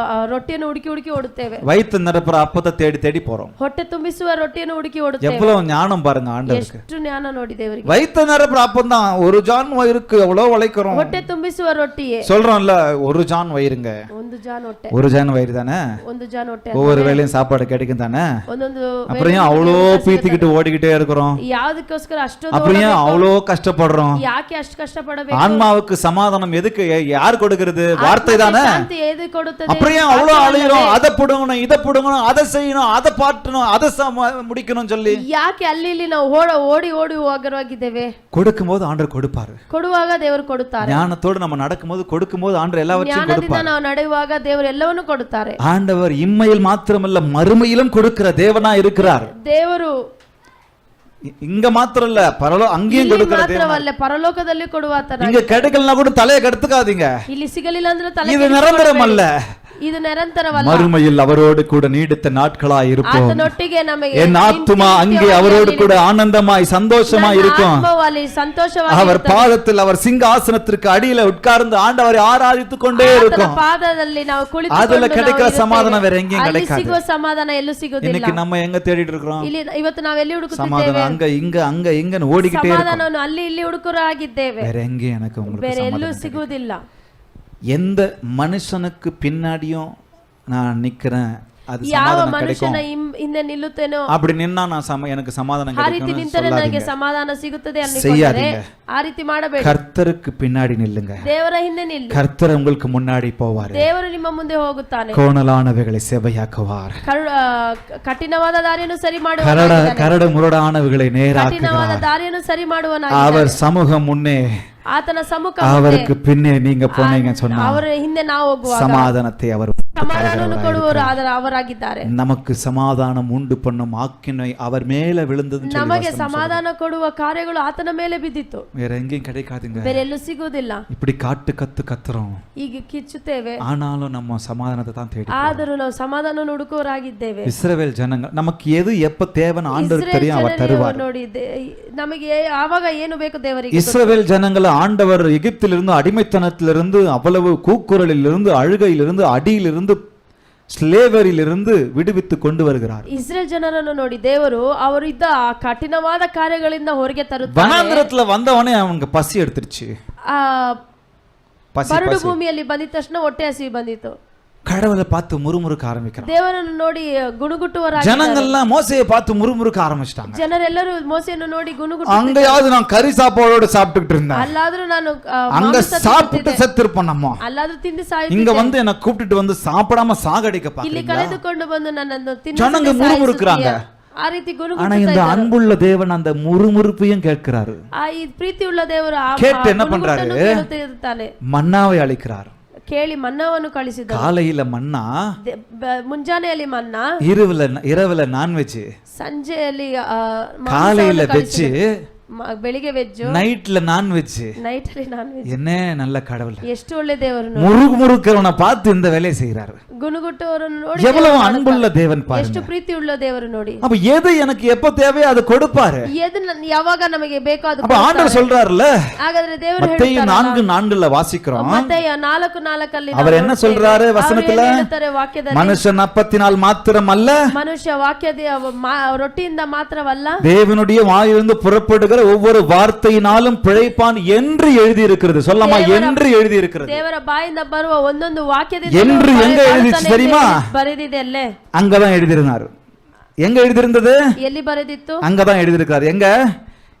ರೊಟ್ಟಿಯನ್ನು ಹುಡುಕಿ ಓಡುತ್ತೇವೆ, வயிற்று நிரப்புற அப்பத்தை தேடி போறோம், ಹೊಟ್ಟೆ ತುಂಬಿಸುವ ರೊಟ್ಟಿಯನ್ನು ಹುಡುಕಿ ಓಡುತ್ತೇವೆ. எவ்வளவு ஞானம் பாருங்க ஆண்டவருக்கு, ಎಷ್ಟು ಜ್ಞಾನ ನೋಡಿ ದೇವರಿಗೆ. வயிற்று நிரப்புற அப்பம் தான், ஒரு ஜான் வயிறுக்கு எவ்வளவு உழைக்கிறோம், ಹೊಟ್ಟೆ ತುಂಬಿಸುವ ರೊಟ್ಟಿಯೇ சொல்றோம்ல, ஒரு ஜான் வயிறுங்க, ಒಂದು ಜಾನ್ ಹೊಟ್ಟೆ, ஒரு ஜான் வயிறு தானே, ಒಂದು ಜಾನ್ ಹೊಟ್ಟೆ, ஒவ்வொரு வேளையும் சாப்பாடு கிடைக்கும் தானே, ಒಂದೊಂದು அப்புறம் அவ்வளோ பீத்திக்கிட்டு ஓடிக்கிட்டே இருக்கிறோம், ಯಾವುದಕ್ಕೋಸ್ಕರ ಅಷ್ಟೊಂದು அப்புறம் அவ்வளோ கஷ்டப்படுறோம், ಯಾಕೆ ಅಷ್ಟು ಕಷ್ಟಪಡಬೇಕು? ஆன்மாவுக்கு சமாதானம் எதுக்கு, யார் கொடுக்கிறது? வார்த்தை தானே. ಶಾಂತಿ ಎದು ಕೊಡುತ್ತದೆ? அப்புறம் அவ்வளோ அழுகிறோம், அதை புடுங்கணும் இதை புடுங்கணும் அதை செய்யணும் அதை பாட்டணும் அதை முடிக்கணும் சொல்லி ಯಾಕೆ ಅಲ್ಲಿ ಇಲ್ಲಿ ನಾವು ಓಡಿ ಹೋಗರಾಗಿದ್ದೇವೆ? கொடுக்கும்போது ஆண்டவர் கொடுப்பாரு, ಕೊಡುವಾಗ ದೇವರು ಕೊಡುತ್ತಾರೆ. ஞானத்தோடு நம்ம நடக்கும்போது கொடுக்கும்போது ஆண்டவர் எல்லாவற்றையும் ಜ್ಞಾನದಿಂದ கொடுப்பார். ನಾವು ನಡೆಯುವಾಗ ದೇವರು ಎಲ್ಲವನ್ನೂ ಕೊಡುತ್ತಾರೆ. ஆண்டவர் இம்மையில் மாத்திரமல்ல மறுமையிலும் கொடுக்கிற தேவனா இருக்கிறார். ದೇವರು இங்க மாத்திரம் இல்ல, அங்கேயும் கொடுக்கிற தேவன். ಮಾತ್ರವಲ್ಲ, ಪರಲೋಕದಲ್ಲಿ ಕೊಡುವ ಆತನ. இங்க கிடைக்கலனா கூட தலையை கெடுத்துக்காதீங்க, ಇಲ್ಲಿ ಸಿಗಲಿಲ್ಲ ಅಂದ್ರೆ ತಲೆ இது நிரந்தரம் அல்ல, ಇದು ನಿರಂತರವಲ್ಲ. மறுமையில் அவரோடு கூட நீடித்த நாட்களாய் இருப்போம். ಆತನೊಟ್ಟಿಗೆ ನಮಗೆ என் ஆத்துமா அங்கே அவரோடு கூட ஆனந்தமாய் சந்தோஷமாய் இருக்கும். ಆತ್ಮದಲ್ಲಿ ಸಂತೋಷವಾಗಿ அவர் பாதத்தில் அவர் சிங்காசனத்திற்கு அடியில உட்கார்ந்து ஆண்டவரை ஆராதித்துக் கொண்டே இருக்கும். ಪಾದದಲ್ಲಿ ನಾವು ಕುಳಿತುಕೊಂಡು அதுல கிடைக்கிற சமாதானம் வேற எங்கேயும் கிடைக்காது. ಸಿಗುವ ಸಮಾಧಾನ ಎಲ್ಲೂ ಸಿಗೋದಿಲ್ಲ. இன்னைக்கு நம்ம எங்க தேடிட்டு இருக்கோம்? ಇಲ್ಲಿ ಇವತ್ತು ನಾವು ಎಲ್ಲಿ ಹುಡುಕುತ್ತಿದ್ದೇವೆ? சமாதானம் அங்க இங்க ஓடிக்கிட்டே இருக்கோம். ಸಮಾಧಾನವನ್ನು ಅಲ್ಲಿ ಇಲ್ಲಿ ಹುಡುಕರಾಗಿದ್ದೇವೆ, வேற எங்கேயும் எனக்கு உங்களுக்கு ಬೇರೆ ಎಲ್ಲೂ சமாதானம் ಸಿಗುವುದಿಲ್ಲ. எந்த மனுஷனுக்கு பின்னாடியும் நான் நிக்கிறேன், அது ಯಾವ சமாதானம் ಮನುಷ್ಯನ கிடைக்கும் ಹಿಂದೆ ನಿಲ್ಲುತ್ತೇನೋ அப்படி நின்னா நான் எனக்கு சமாதானம் ಆ ರೀತಿ கிடைக்கும் ನಿಂತರೆ ನನಗೆ ಸಮಾಧಾನ ಸಿಗುತ್ತದೆ ಅನ್ನಿಕೊಂಡರೆ செய்யாதீங்க. ಆ ರೀತಿ ಮಾಡಬೇಡಿ. கர்த்தருக்கு பின்னாடி நில்லுங்க, ದೇವರ ಹಿಂದೆ ನಿಲ್ಲಿ, கர்த்தர் உங்களுக்கு முன்னாடி போவார், ದೇವರು ನಿಮ್ಮ ಮುಂದೆ ಹೋಗುತ್ತಾನೆ, கோணலானவைகளை செவையாக்குவார், ಕಠಿಣವಾದ ದಾರಿಯನ್ನು ಸರಿ ಮಾಡುವ, கரடு முரடானவைகளை நேராக்குவார், ಕಠಿಣವಾದ ದಾರಿಯನ್ನು ಸರಿ ಮಾಡುವನಾಗಿ. அவர் சமூகம் முன்னே ಆತನ ಸಮ್ಮುಖ அவருக்கு பின்னே நீங்க போனீங்க சொன்னா ಅವರ ಹಿಂದೆ ನಾವು ಹೋಗುವಾಗ சமாதானத்தை அவர் ಸಮಾಧಾನವನ್ನು ಕೊಡುವವರು ಅವರಾಗಿದ್ದಾರೆ. நமக்கு சமாதானம் உண்டு பண்ணும் ஆக்கினை அவர் மேல விழுந்தது ನಮಗೆ ಸಮಾಧಾನ ಕೊಡುವ ಕಾರ್ಯಗಳು ಆತನ ಮೇಲೆ ಬಿದ್ದಿತ್ತು, வேற எங்கேயும் கிடைக்காதுங்க. ಬೇರೆ ಎಲ್ಲೂ ಸಿಗುವುದಿಲ್ಲ. இப்படி கத்துறோம், ಈಗ ಕಿಚ್ಚುತ್ತೇವೆ, ஆனாலும் நம்ம சமாதானத்தை தான் தேடி. ಆದರೂ ನಾವು ಸಮಾಧಾನ ಹುಡುಕುವರಾಗಿದ್ದೇವೆ. இஸ்ரவேல் ஜனங்கள் நமக்கு எது எப்ப தேவன் ஆண்டவர் தெரியும், அவர் தருவார். ನೋಡಿ, ನಮಗೆ ಆವಾಗ ಏನು ಬೇಕು ದೇವರಿಗೆ. இஸ்ரவேல் ஜனங்களை ஆண்டவர் எகிப்திலிருந்து அடிமைத்தனத்திலிருந்து அவ்வளவு கூக்குரலிலிருந்து அழுகையிலிருந்து அடியிலிருந்து ಸ್ಲೇವರಿಲಿருந்து விடுவித்து கொண்டு வருகிறார். ಇಸ್ರೇಲ್ ಜನರನ್ನು ನೋಡಿ ದೇವರು ಅವರು ಇದ್ದ ಕಠಿಣವಾದ ಕಾರ್ಯಗಳಿಂದ ಹೊರಗೆ ತರುತ್ತಾರೆ. ವನಾಂತರத்துல வந்தவனே அவனுக்கு பசி எடுத்துருச்சு, ಬರಡು ಭೂಮಿಯಲ್ಲಿ ಬಂದಿದ ತಕ್ಷಣ ಹೊಟ್ಟೆ ಹಸಿವು ಬಂದಿತ್ತು. கடவுளை பார்த்து முறுமுறுக்க ஆரம்பிக்கிறான். ದೇವರನ್ನು ನೋಡಿ ಗುಣಗುಟ್ಟುವರಾಗಿದ್ದಾರೆ. ஜனங்கள்லாம் மோசேயை பார்த்து முறுமுறுக்க ஆரம்பிச்சிட்டாங்க. ಜನರೆಲ್ಲರೂ ಮೋಸೆಯನ್ನು ನೋಡಿ ಗುಣಗುಟ್ಟು, அங்கயாவது நான் கறி சாப்பாடோட சாப்பிட்டுட்டு இருந்தேன், ಅಲ್ಲಾದ್ರೂ ನಾನು அங்க சாப்பிட்டு செத்துருப்போம், நம்ம ಅಲ್ಲಾದ್ರೂ ತಿಂದು ಸಾಯ್ತಿದ್ದೆ, இங்க வந்து என்ன கூப்பிட்டுட்டு வந்து சாப்பிடாம சாகடிக்க ಇಲ್ಲಿ பாக்குறீங்களா? ಕಳೆದುಕೊಂಡು ಬಂದು ನನ್ನನ್ನು ತಿನ್ನು ஜனங்க முறுமுறுக்குறாங்க. ಆ ರೀತಿ ஆனா இந்த அன்புள்ள தேவன் அந்த முறுமுறுப்பையும் கேட்கிறாரு. ಈ ಪ್ರೀತಿಯುಳ್ಳ ದೇವರು கேட்டு என்ன பண்றாரு? ಇರ್ತಾನೆ, மன்னாவை அளிக்கிறார். ಕೇಳಿ ಮನ್ನವನ್ನು ಕಳಿಸಿದ. காலையில மன்னா, ಮುಂಜಾನೆಯಲ್ಲಿ ಮನ್ನಾ, இரவுல நான்வெஜ், ಸಂಜೆಯಲ್ಲಿ காலையில வெஜ், ಬೆಳಿಗ್ಗೆ ವೆಜ್, நைட்ல நான்வெஜ். ನೈಟ್ ಅಲ್ಲಿ ನಾನ್ ವೆಜ್. என்ன நல்ல கடவுள். ಎಷ್ಟು ಒಳ್ಳೆ ದೇವರು ನೋಡಿ. முறுமுறுக்கிறவனை பார்த்து இந்த வேலையை செய்கிறாரு. ಗುಣಗುಟ್ಟವರನ್ನು ನೋಡಿ எவ்வளவு அன்புள்ள தேவன் ಎಷ್ಟು பாருங்க. ಪ್ರೀತಿ ಉಳ್ಳ ದೇವರು ನೋಡಿ. அப்ப எது எனக்கு எப்ப தேவையோ அது கொடுப்பாரு. ಎದು ಯಾವಾಗ ನಮಗೆ ಬೇಕೋ ಅದು அப்ப ஆண்டவர் சொல்றாருல, ಹಾಗಾದ್ರೆ ದೇವರು மத்தேயு 4:4 வாசிக்கிறோம். ಮತ್ತೇಯ 4:4 அவர் என்ன சொல்றாரு வசனத்துல? ಹೇಳ್ತಾರೆ ವಾಕ್ಯದಲ್ಲಿ, மனுஷன் அப்பத்தினால் மாத்திரம் அல்ல, ಮನುಷ್ಯ ವಾಕ್ಯದ ರೊಟ್ಟಿಯಿಂದ ಮಾತ್ರವಲ್ಲ, தேவனுடைய வாயிலிருந்து புறப்படுகிற ஒவ்வொரு வார்த்தையினாலும் பிழைப்பான் என்று எழுதி இருக்கிறது. சொல்லமா, என்று எழுதி இருக்கிறது. ದೇವರ ಬಾಯಿಂದ ಬರುವ ಒಂದೊಂದು ವಾಕ್ಯದಿಂದ என்று எங்க எழுதிச்சு தெரியுமா? ಬರೆದಿದೆ ಅಲ್ಲೇ. அங்கதான் எழுதியிருந்தார். எங்க எழுதியிருந்தது? ಎಲ್ಲಿ ಬರೆದಿತ್ತು? அங்கதான் எழுதியிருக்கிறார். எங்க?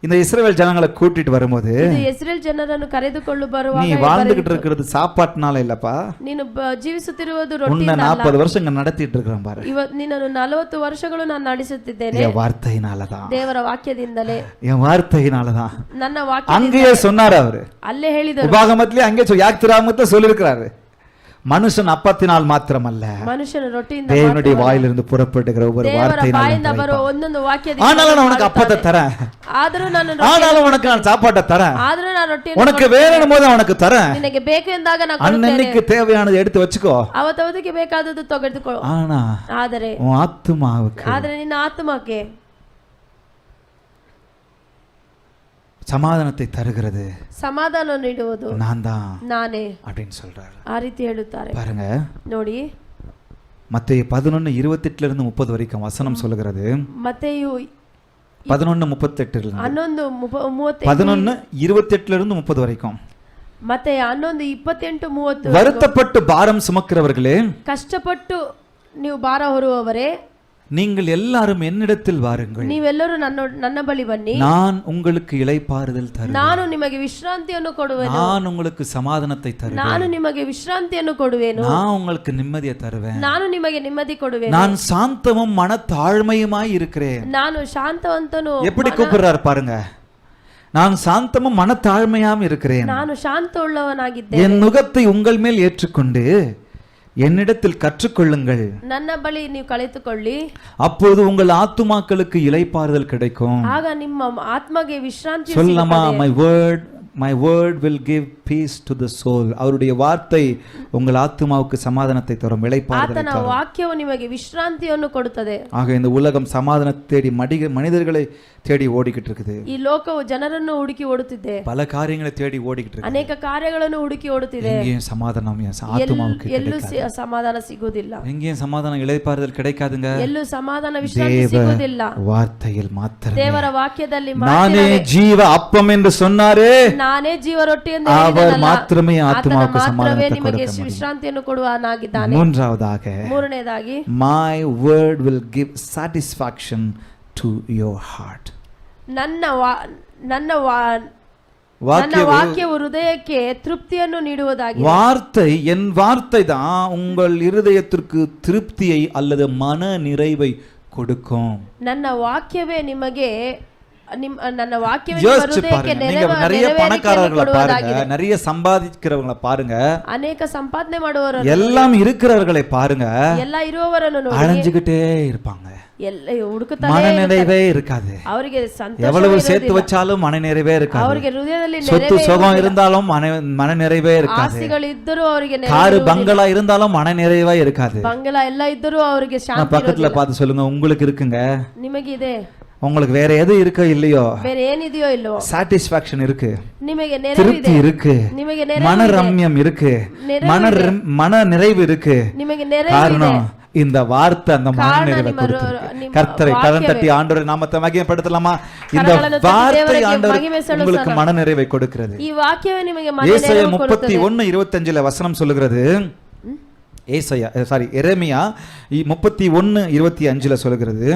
இந்த இஸ்ரவேல் ஜனங்களை கூட்டிட்டு வரும்போது, ಇದು ಇಸ್ರೇಲ್ ಜನರನ್ನು ಕರೆದುಕೊಂಡು ಬರುವಾಗ நீ வாழ்ந்துகிட்டு இருக்கிறது சாப்பாட்டுனால இல்லப்பா, ನೀನು ಜೀವಿಸುತ್ತಿರುವುದು உன்னை ರೊಟ್ಟಿಯಿಂದ 40 வருஷம் இங்க நடத்திட்டு இருக்கிறேன் பாரு. ಇವತ್ತು ನಿನ್ನನ್ನು 40 ವರ್ಷಗಳು ನಾನು ನಡೆಸುತ್ತಿದ್ದೇನೆ. என் வார்த்தையினாலதான், ದೇವರ ವಾಕ್ಯದಿಂದಲೇ, என் வார்த்தையினாலதான். ನನ್ನ ವಾಕ್ಯ அங்கேயே சொன்னாரு அவரு. ಅಲ್ಲೇ ಹೇಳಿದರು. உபாகமத்திலே அங்கே யாத்திராமத்துல சொல்லியிருக்கிறாரு, மனுஷன் அப்பத்தினால் மாத்திரமல்ல, ಮನುಷ್ಯನ ರೊಟ್ಟಿಯಿಂದ தேவனுடைய வாயிலிருந்து புறப்படுகிற ஒவ்வொரு ದೇವರ வார்த்தையினாலும் ಬಾಯಿಂದ ಬರುವ ಒಂದೊಂದು ವಾಕ್ಯದಿಂದ, ஆனாலும் நான் உனக்கு அப்பத்தை தரேன், ಆದರೂ ನಾನು ஆனாலும் உனக்கு நான் சாப்பாட்டை தரேன், ಆದರೂ ನಾನು ರೊಟ್ಟಿಯನ್ನು உனக்கு வேணும் போது உனக்கு தரேன், ನಿನಗೆ ಬೇಕು ಎಂದಾಗ ನಾನು ಕೊಡುತ್ತೇನೆ, அன்னன்னைக்கு தேவையானதை எடுத்து வச்சுக்கோ, ಅವತ್ತವತ್ತಿಗೆ ಬೇಕಾದದ್ದು ತೆಗೆದುಕೊಳ್ಳು. ஆனா ಆದರೆ உன் ஆத்துமாவுக்கு, ಆದರೆ ನಿನ್ನ ಆತ್ಮಕ್ಕೆ சமாதானத்தை தருகிறது ಸಮಾಧಾನ ನೀಡುವುದು நான் தான் ನಾನೇ அப்படின்னு சொல்றாரு. ಆ ರೀತಿ ಹೇಳುತ್ತಾರೆ. பாருங்க, ನೋಡಿ மத்தேயு 11:28 இருந்து 30 வரைக்கும் வசனம் சொல்லுகிறது. ಮತ್ತೆಯು 11:38 11:28 இருந்து 30 வரைக்கும். ಮತ್ತೆ 11:28-30 வருத்தப்பட்டு பாரம் சுமக்கிறவர்களே, ಕಷ್ಟಪಟ್ಟು ನೀವು ಭಾರ ಹೊರುವವರೇ, நீங்கள் எல்லாரும் என்னிடத்தில் வாருங்கள், ನೀವೆಲ್ಲರೂ ನನ್ನ ಬಳಿ ಬನ್ನಿ, நான் உங்களுக்கு இளைப்பாறுதல் தருவேன், ನಾನು ನಿಮಗೆ ವಿಶ್ರಾಂತಿಯನ್ನು ಕೊಡುವೆನು, நான் உங்களுக்கு சமாதானத்தை தருவேன், ನಾನು ನಿಮಗೆ ವಿಶ್ರಾಂತಿಯನ್ನು ಕೊಡುವೆನು, நான் உங்களுக்கு நிம்மதியை தருவேன், ನಾನು ನಿಮಗೆ ನೆಮ್ಮದಿ ಕೊಡುವೆನು, நான் சாந்தமும் மனத்தாழ்மையுமாய் இருக்கிறேன். ನಾನು ಶಾಂತವಂತನು. எப்படி கூப்பிடுறாரு பாருங்க, நான் சாந்தமும் மனத்தாழ்மையாம் இருக்கிறேன், ನಾನು ಶಾಂತ ಉಳ್ಳವನಾಗಿದ್ದೇನೆ, என் நுகத்தை உங்கள் மேல் ஏற்றுக்கொண்டு என்னிடத்தில் கற்றுக்கொள்ளுங்கள், ನನ್ನ ಬಳಿ ನೀವು ಕಲಿತುಕೊಳ್ಳಿ, அப்போது உங்கள் ஆத்துமாக்களுக்கு இளைப்பாறுதல் கிடைக்கும். ಆಗ ನಿಮ್ಮ ಆತ್ಮಗೆ ವಿಶ್ರಾಂತಿ சொல்லலாமா? my word will give peace to the soul. அவருடைய வார்த்தை உங்கள் ஆத்துமாவுக்கு சமாதானத்தை தரும், இளைப்பாறுதலை ಆತನ தரும். ವಾಕ್ಯವು ನಿಮಗೆ ವಿಶ್ರಾಂತಿಯನ್ನು ಕೊಡುತ್ತದೆ. ஆக இந்த உலகம் சமாதானத்தை தேடி மனிதர்களை தேடி ஓடிக்கிட்டு இருக்குது. ಈ ಲೋಕವು ಜನರನ್ನು ಹುಡುಕಿ ಓಡುತ್ತಿದೆ, பல காரியங்களை தேடி ஓடிக்கிட்டு இருக்கு. ಅನೇಕ ಕಾರ್ಯಗಳನ್ನು ಹುಡುಕಿ ಓಡುತ್ತಿದೆ. எங்கேயும் சமாதானம் என் ஆத்துமாவுக்கு ಎಲ್ಲೂ கிடைக்காது. ಸಮಾಧಾನ ಸಿಗುವುದಿಲ್ಲ, எங்கேயும் சமாதானம் இளைப்பாறுதல் கிடைக்காதுங்க. ಎಲ್ಲೂ ಸಮಾಧಾನ ವಿಶ್ರಾಂತಿ தேவ ಸಿಗುವುದಿಲ್ಲ. வார்த்தையில் மாத்திரமே. ದೇವರ ವಾಕ್ಯದಲ್ಲಿ நானே ஜீவ அப்பம் என்று சொன்னாரே, ನಾನೇ ಜೀವ ರೊಟ್ಟಿ ಎಂದು அவர் ಹೇಳಿದನಲ್ಲ, மாத்திரமே ஆத்துமாவுக்கு ಮಾತ್ರವೇ சமாதானத்தை ನಿಮಗೆ கொடுக்க முடியும். ವಿಶ್ರಾಂತಿಯನ್ನು ಕೊಡುವನಾಗಿದ್ದಾನೆ. மூன்றாவதாக, ಮೂರನೇದಾಗಿ, my word will give satisfaction to your heart. ನನ್ನ வாக்கிய ವಾಕ್ಯವು ಹೃದಯಕ್ಕೆ ತೃಪ್ತಿಯನ್ನು ನೀಡುವುದಾಗಿದೆ. வார்த்தை, என் வார்த்தை தான் உங்கள் இருதயத்திற்கு திருப்தியை அல்லது மன நிறைவை கொடுக்கும். ನನ್ನ ವಾಕ್ಯವೇ ನಿಮಗೆ ನನ್ನ ವಾಕ್ಯವೇ யோசிச்சு பாருங்க, நீங்க நிறைய பணக்காரர்களை பாருங்க, நிறைய சம்பாதிக்கிறவங்களை பாருங்க, ಅನೇಕ ಸಂಪಾದನೆ ಮಾಡುವವರು, எல்லாம் இருக்கிறவர்களை பாருங்க, ಎಲ್ಲ ಇರುವವರನ್ನು ನೋಡಿ அலைஞ்சுகிட்டே இருப்பாங்க, ಎಲ್ಲ ಹುಡುಕುತ್ತಾರೆ, மன நிறைவே இருக்காது. ಅವರಿಗೆ ಸಂತೋಷ, எவ்வளவு சேர்த்து வச்சாலும் மன நிறைவே இருக்காது. ಅವರಿಗೆ ಹೃದಯದಲ್ಲಿ சொத்து சுகம் இருந்தாலும் மன நிறைவே இருக்காது. ಆಸೆಗಳಿದ್ದರೂ ಅವರಿಗೆ காரு பங்களா இருந்தாலும் மன நிறைவா இருக்காது. ಬಂಗಲಾ ಎಲ್ಲ ಇದ್ದರೂ ಅವರಿಗೆ ಶಾಂತಿ பக்கத்துல பார்த்து சொல்லுங்க, உங்களுக்கு இருக்குங்க, ನಿಮಗಿದೆ, உங்களுக்கு வேற எது இருக்கோ இல்லையோ, ಬೇರೆ ಏನಿದೆಯೋ ಇಲ್ಲೋ, சாட்டிஸ்பாக்சன் இருக்கு, ನಿಮಗೆ திருப்தி இருக்கு, ನಿಮಗೆ மன ரம்யம் இருக்கு, மன நிறைவு இருக்கு. ನಿಮಗೆ ನೆರವು, காரணம் இந்த வார்த்தை அந்த மன நிறைவை கொடுத்திருக்கு. கர்த்தரை கரம் தட்டி ஆண்டவருடைய நாமத்தை மகிமைப்படுத்தலாமா? இந்த வார்த்தை ஆண்டவர் உங்களுக்கு மன நிறைவை கொடுக்கிறது. ಈ ವಾಕ್ಯವೇ ನಿಮಗೆ ಮನ ஏசாயா ನೆರವು ಕೊಡುತ್ತದೆ. 31:25 வசனம் சொல்லுகிறது. எரேமியா 31:25 சொல்லுகிறது.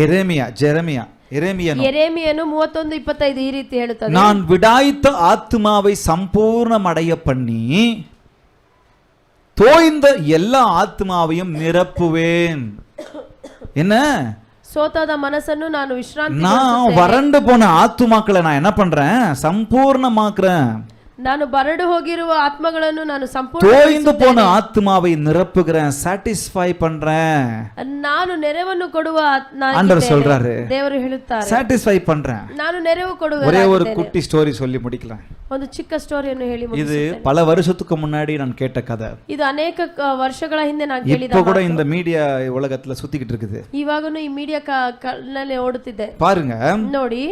எரேமியನು 31:25 ಈ ರೀತಿ ಹೇಳುತ್ತದೆ, நான் விடாய்த்த ஆத்துமாவை சம்பூர்ணமடைய பண்ணி தோய்ந்த எல்லா ஆத்மாவையும் நிரப்புவேன். என்ன? ಸೋತಾದ ಮನಸ್ಸನ್ನು ನಾನು ವಿಶ್ರಾಂತಿ, நான் வறண்டு போன ஆத்துமாக்களை நான் என்ன பண்றேன்? சம்பூர்ணமாக்குறேன். ನಾನು ಬರಡು ಹೋಗಿರುವ ಆತ್ಮಗಳನ್ನು ನಾನು தோய்ந்து போன ஆத்மாவை நிரப்புகிறேன், சாட்டிஸ்ஃபை பண்றேன். ನಾನು ನೆರವನ್ನು ಕೊಡುವ ஆண்டவர் சொல்றாரு, ದೇವರು ಹೇಳುತ್ತಾರೆ, சாட்டிஸ்ஃபை பண்றேன். ನಾನು ನೆರವು ಕೊಡುವೆ. ஒரே ஒரு குட்டி ஸ்டோரி சொல்லி முடிக்கலாம். ಒಂದು ಚಿಕ್ಕ ಸ್ಟೋರಿಯನ್ನು ಹೇಳಿ இது பல வருஷத்துக்கு முன்னாடி நான் கேட்ட கதை. ಇದು ಅನೇಕ ವರ್ಷಗಳ ಹಿಂದೆ ನಾನು ಕೇಳಿದ. இப்போ கூட இந்த மீடியா உலகத்துல சுத்திக்கிட்டு இருக்குது. ಇವಾಗನು ಈ ಮೀಡಿಯಾ ನಲ್ಲಿ ಓಡುತ್ತಿದೆ. பாருங்க, ನೋಡಿ,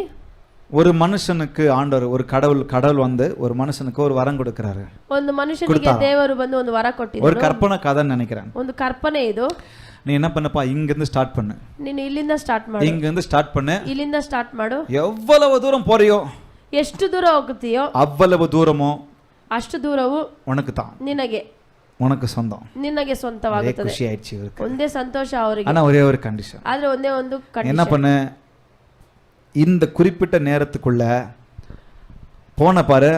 ஒரு மனுஷனுக்கு ஆண்டவர், ஒரு கடவுள் வந்து ஒரு மனுஷனுக்கு ஒரு வரம் கொடுக்கிறாரு. ಒಂದು ಮನುಷ್ಯನಿಗೆ ದೇವರು ಬಂದು ಒಂದು ವರ ಕೊಟ್ಟಿದ್ದಾರೆ. ஒரு கற்பனை கதைன்னு நினைக்கிறேன். ಒಂದು ಕಲ್ಪನೆ ಇದು. நீ என்ன பண்ணப்பா, இங்க இருந்து ஸ்டார்ட் பண்ணு. ನೀನು ಇಲ್ಲಿಂದ ಸ್ಟಾರ್ಟ್ ಮಾಡು. இங்க இருந்து ஸ்டார்ட் பண்ணு. ಇಲ್ಲಿಂದ ಸ್ಟಾರ್ಟ್ ಮಾಡು. எவ்வளவு தூரம் போறியோ, ಎಷ್ಟು ದೂರ ಹೋಗುತ್ತೀಯೋ அவ்வளவு தூரமோ ಅಷ್ಟು ದೂರವು உனக்கு தான், ನಿನಗೆ, உனக்கு சொந்தம். ನಿನಗೆ ಸ್ವಂತವಾಗುತ್ತದೆ. ಖುಷಿ ಆಯ್ತು ಇருக்கு. ಒಂದೇ ಸಂತೋಷ ಅವರಿಗೆ. ஆனா ஒரே ஒரு கண்டிஷன். ಆದ್ರೆ ಒಂದೇ ಒಂದು ಕಂಡೀಷನ್. என்ன பண்ணு, இந்த குறிப்பிட்ட நேரத்துக்குள்ள போன பாரு,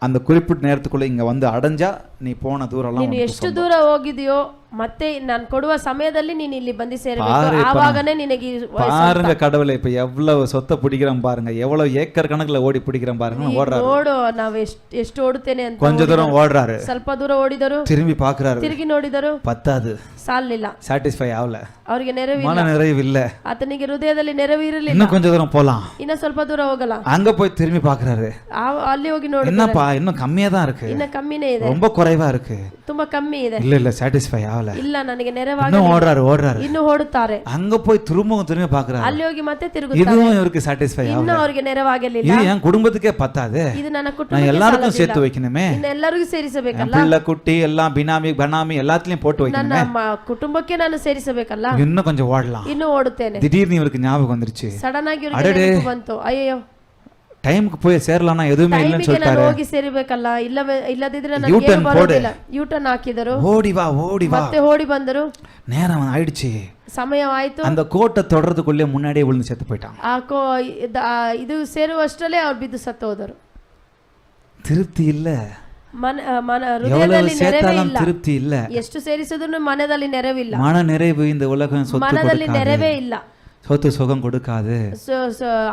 அந்த குறிப்பிட்ட நேரத்துக்குள்ள இங்க வந்து அடைஞ்சா நீ போன தூரம்லாம் ನೀನು ಎಷ್ಟು ದೂರ ಹೋಗಿದೆಯೋ ಮತ್ತೆ ನಾನು ಕೊಡುವ ಸಮಯದಲ್ಲಿ ನೀನು ಇಲ್ಲಿ ಬಂದು ಸೇರಬೇಕು. ಆವಾಗನೇ ನಿನಗೆ பாருங்க கடவுளே, இப்ப எவ்வளவு சொத்தை பிடிக்கிறோம் பாருங்க, எவ்வளவு ஏக்கர் கணக்குல ஓடி பிடிக்கிறோம் பாருங்க. ஓடுறாரு, ನೋಡು ನಾವು ಎಷ್ಟು ಓಡುತ್ತೇನೆ ಅಂತ. கொஞ்ச தூரம் ஓடுறாரு, ಸ್ವಲ್ಪ ದೂರ ಓಡಿದರು, திரும்பಿ பாக்குறாரு, ತಿರುಗಿ ನೋಡಿದರು, பத்தாது, ಸಾಲಿಲ್ಲ, சாட்டிஸ்ஃபை ஆகல, ಅವರಿಗೆ ನೆರವಿಲ್ಲ, மன நிறைவு இல்ல. ಆತನಿಗೆ ಹೃದಯದಲ್ಲಿ ನೆರವು ಇರಲಿಲ್ಲ. இன்னும் கொஞ்ச தூரம் போலாம், ಇನ್ನ ಸ್ವಲ್ಪ ದೂರ ಹೋಗலாம். அங்க போய் திரும்பி பாக்குறாரு, ಅಲ್ಲಿ ಹೋಗಿ ನೋಡಿ, என்னப்பா இன்னும் கம்மியா தான் இருக்கு, ಇನ್ನ ಕಮ್ಮಿನೇ ಇದೆ, ரொம்ப குறைவா இருக்கு, ತುಂಬಾ ಕಮ್ಮಿ ಇದೆ. இல்ல சாட்டிஸ்ஃபை ஆகல, ಇಲ್ಲ ನನಗೆ ನೆರವಾಗಲಿಲ್ಲ. இன்னும் ஓடுறாரு, ಇನ್ನು ಓಡುತ್ತಾರೆ. அங்க போய் திரும்பி பாக்குறாரு, ಅಲ್ಲಿ ಹೋಗಿ ಮತ್ತೆ ತಿರುಗುತ್ತಾರೆ. இதுவும் இவருக்கு சாட்டிஸ்ஃபை ஆகல, ಇನ್ನು ಅವರಿಗೆ ನೆರವಾಗಲಿಲ್ಲ. இது என் குடும்பத்துக்கே பத்தாது, ಇದು ನನ್ನ நான் ಕುಟುಂಬಕ್ಕೆ எல்லாருக்கும் சேர்த்து வைக்கணுமே, ಇನ್ನು ಎಲ್ಲರಿಗೂ ಸೇರಿಸಬೇಕಲ್ಲ, பிள்ளை குட்டி எல்லாம் பினாமி பனாமி எல்லாத்துலயும் போட்டு ನನ್ನ வைக்கணுமே, ಕುಟುಂಬಕ್ಕೆ ನಾನು ಸೇರಿಸಬೇಕಲ್ಲ. இன்னும் கொஞ்சம் ஓடலாம். ಇನ್ನು ಓಡುತ್ತೇನೆ. திடீர்னு இவருக்கு ஞாபகம் வந்துருச்சு, ಸಡನ್ ಆಗಿ ಇವರಿಗೆ ನೆನಪು ಬಂತು, ಅಯ್ಯೋ டைமுக்கு போய் சேரலாம்னா எதுவுமே இல்லைன்னு ಟೈಮಿಗೆ ನಾನು சொல்லிட்டாரு, ಹೋಗಿ ಸೇರಬೇಕಲ್ಲ, ಇಲ್ಲದಿದ್ರೆ ನಾನು U-turn ಏನು ಬರೋದಿಲ್ಲ. ಯೂಟರ್ನ್ ಹಾಕಿದರು, ஓடி வா ಮತ್ತೆ ಓಡಿ ಬಂದರು. நேரம் ஆயிடுச்சு, ಸಮಯವಾಯ್ತು. அந்த கோட்டை தொடறதுக்குள்ளே முன்னாடியே விழுந்து செத்து போயிட்டான். ಇದು ಸೇರುವಷ್ಟರಲ್ಲೇ ಅವ್ರು ಬಿದ್ದು ಸತ್ತು ಹೋದರು. திருப்தி இல்ல, ಹೃದಯದಲ್ಲಿ ನೆರವೇ ಇಲ್ಲ, திருப்தி இல்ல, ಎಷ್ಟು ಸೇರಿಸಿದ್ರು ಮನದಲ್ಲಿ ನೆರವಿಲ್ಲ, மன நிறைவு இந்த உலகம் சொத்து ಮನದಲ್ಲಿ ನೆರವೇ ಇಲ್ಲ, சொத்து சுகம் கொடுக்காது.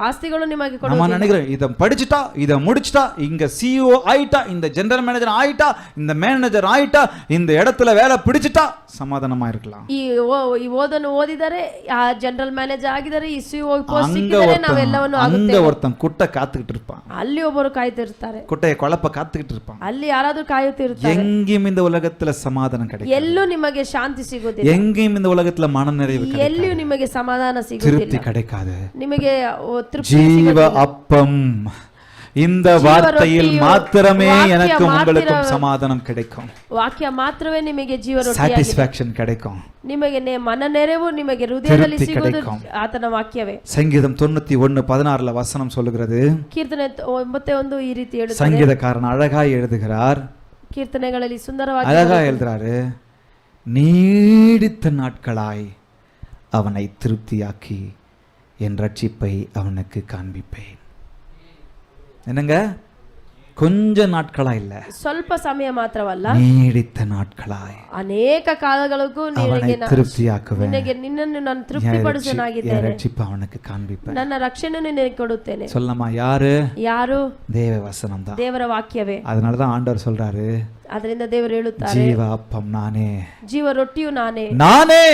ಆಸ್ತಿಗಳು ನಿಮಗೆ நம்ம ಕೊಡುವುದಿಲ್ಲ. நினைக்கிறோம் இதை படிச்சுட்டா இதை முடிச்சுட்டா இங்க சிஇஓ ஆயிட்டா, இந்த ஜெனரல் மேனேஜர் ஆயிட்டா, இந்த மேனேஜர் ஆயிட்டா, இந்த இடத்துல வேலை பிடிச்சிட்டா சமாதானமா இருக்கலாம். ಈ ಓದನ್ನು ಓದಿದರೆ, ಆ ಜನರಲ್ ಮ್ಯಾನೇಜರ್ ಆಗಿದ್ದಾರೆ, ಈ ಸಿಇಒ ಪೋಸ್ಟ್ ಸಿಕ್ಕಿದರೆ ನಾವೆಲ್ಲವನ್ನು அங்க ஒருத்தன் குட்டை காத்துக்கிட்டு இருப்பான், ಅಲ್ಲಿ ಒಬ್ಬರು ಕಾಯ್ತಿರ್ತಾರೆ, குட்டையை குழப்ப காத்துக்கிட்டு இருப்பான். ಅಲ್ಲಿ ಯಾರಾದ್ರೂ ಕಾಯುತ್ತಿರ್ತಾರೆ. எங்கேயும் இந்த உலகத்துல சமாதானம் கிடைக்கும், ಎಲ್ಲೂ ನಿಮಗೆ ಶಾಂತಿ ಸಿಗುವುದಿಲ್ಲ, எங்கேயும் இந்த உலகத்துல மன நிறைவு கிடைக்கும், ಎಲ್ಲಿಯೂ ನಿಮಗೆ ಸಮಾಧಾನ திருப்தி ಸಿಗುವುದಿಲ್ಲ, கிடைக்காது. ನಿಮಗೆ ತೃಪ್ತಿ ஜீவ ಸಿಗುವುದಿಲ್ಲ. அப்பம், இந்த வார்த்தையில் மாத்திரமே எனக்கும் உங்களுக்கும் சமாதானம் கிடைக்கும், ವಾಕ್ಯ ಮಾತ್ರವೇ ನಿಮಗೆ ಜೀವ ರೊಟ್ಟಿಯಾಗಿದೆ, சாட்டிஸ்ஃபேக்ஷன் கிடைக்கும், ನಿಮಗೆ ಮನ ನೆರವು ನಿಮಗೆ ಹೃದಯದಲ್ಲಿ திருப்தி ಸಿಗುವುದು கிடைக்கும். ಆತನ ವಾಕ್ಯವೇ. சங்கீதம் 91:16 வசனம் சொல்லுகிறது, ಕೀರ್ತನೆ 91 ಈ ರೀತಿ ಹೇಳುತ್ತದೆ. சங்கீதக்காரன் அழகாய் எழுதுகிறார், ಕೀರ್ತನೆಗಳಲ್ಲಿ ಸುಂದರವಾಗಿ அழகா எழுதுறாரு, நீடித்த நாட்களாய் அவனை திருப்தியாக்கி என் ரட்சிப்பை அவனுக்கு காண்பிப்பேன். என்னங்க, கொஞ்ச நாட்களா இல்ல, ಸ್ವಲ್ಪ ಸಮಯ ಮಾತ್ರವಲ್ಲ, நீடித்த நாட்களாய் ಅನೇಕ ಕಾಲಗಳಿಗೂ அவனை திருப்தியாக்குவேன், ನಿನ್ನನ್ನು ನಾನು ತೃಪ್ತಿಪಡಿಸನಾಗಿದ್ದೇನೆ, ரட்சிப்பை அவனுக்கு காண்பிப்பேன். ನನ್ನ ರಕ್ಷಣೆಯನ್ನು ನಿನಗೆ ಕೊಡುತ್ತೇನೆ. சொல்லமா யாரு? ಯಾರು? தேவ வசனம் தான், ದೇವರ ವಾಕ್ಯವೇ. அதனாலதான் ஆண்டவர் சொல்றாரு, ಅದರಿಂದ ದೇವರು ಹೇಳುತ್ತಾರೆ, ஜீவ அப்பம் நானே, ಜೀವ ರೊಟ್ಟಿಯು ನಾನೇ, நானே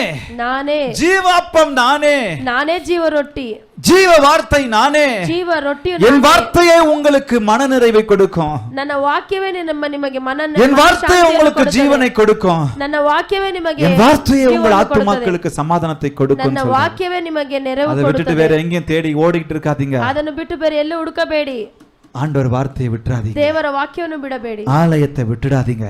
ನಾನೇ ஜீவ அப்பம் நானே, ನಾನೇ ಜೀವ ರೊಟ್ಟಿ, ஜீவ வார்த்தை நானே, ಜೀವ ರೊಟ್ಟಿಯು என் வார்த்தையே உங்களுக்கு மன நிறைவை கொடுக்கும், ನನ್ನ ವಾಕ್ಯವೇ ನಿಮಗೆ என் வார்த்தை உங்களுக்கு ஜீவனை கொடுக்கும், ನನ್ನ ವಾಕ್ಯವೇ ನಿಮಗೆ என் வார்த்தையே உங்கள் ஆத்துமாக்களுக்கு சமாதானத்தை கொடுக்கும். ನನ್ನ ವಾಕ್ಯವೇ ನಿಮಗೆ ನೆರವು அதை விட்டுட்டு வேற எங்கேயும் தேடி ஓடிட்டு இருக்காதீங்க, ಅದನ್ನು ಬಿಟ್ಟು ಬೇರೆ ಎಲ್ಲೂ ಹುಡುಕಬೇಡಿ. ஆண்டவர் வார்த்தையை விட்டுறாதீங்க, ದೇವರ ವಾಕ್ಯವನ್ನು ಬಿಡಬೇಡಿ, ஆலயத்தை விட்டுடாதீங்க,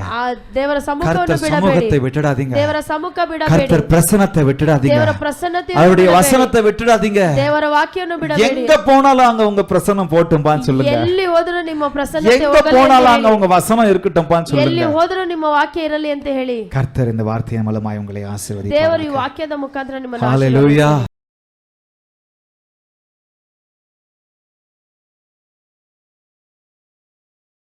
ದೇವರ ಸಮ್ಮುಖವನ್ನು ಬಿಡಬೇಡಿ, சமூகத்தை விட்டுடாதீங்க, ದೇವರ ಸಮ್ಮುಖ ಬಿಡಬೇಡಿ, கர்த்தர் பிரசன்னத்தை விட்டுடாதீங்க, ದೇವರ ಪ್ರಸನ್ನತೆ அவருடைய வசனத்தை விட்டுடாதீங்க, ದೇವರ ವಾಕ್ಯವನ್ನು ಬಿಡಬೇಡಿ. எங்க போனாலும் அங்க உங்க பிரசன்னம் போட்டும்பான்னு சொல்லுங்க, ಎಲ್ಲಿ ಹೋದರೂ ನಿಮ್ಮ ಪ್ರಸನ್ನತೆ எங்க ಹೋಗಲಿ, போனாலும் அங்க உங்க வசனம் இருக்கட்டும்பான்னு சொல்லுங்க. ಎಲ್ಲಿ ಹೋದರೂ ನಿಮ್ಮ ವಾಕ್ಯ ಇರಲಿ ಅಂತ ಹೇಳಿ கர்த்தர் இந்த வார்த்தையின் மூலமாய் உங்களை ஆசீர்வதிப்பார். ದೇವರು ಈ ವಾಕ್ಯದ ಮುಖಾಂತರ ನಿಮ್ಮನ್ನು ஹalleluya.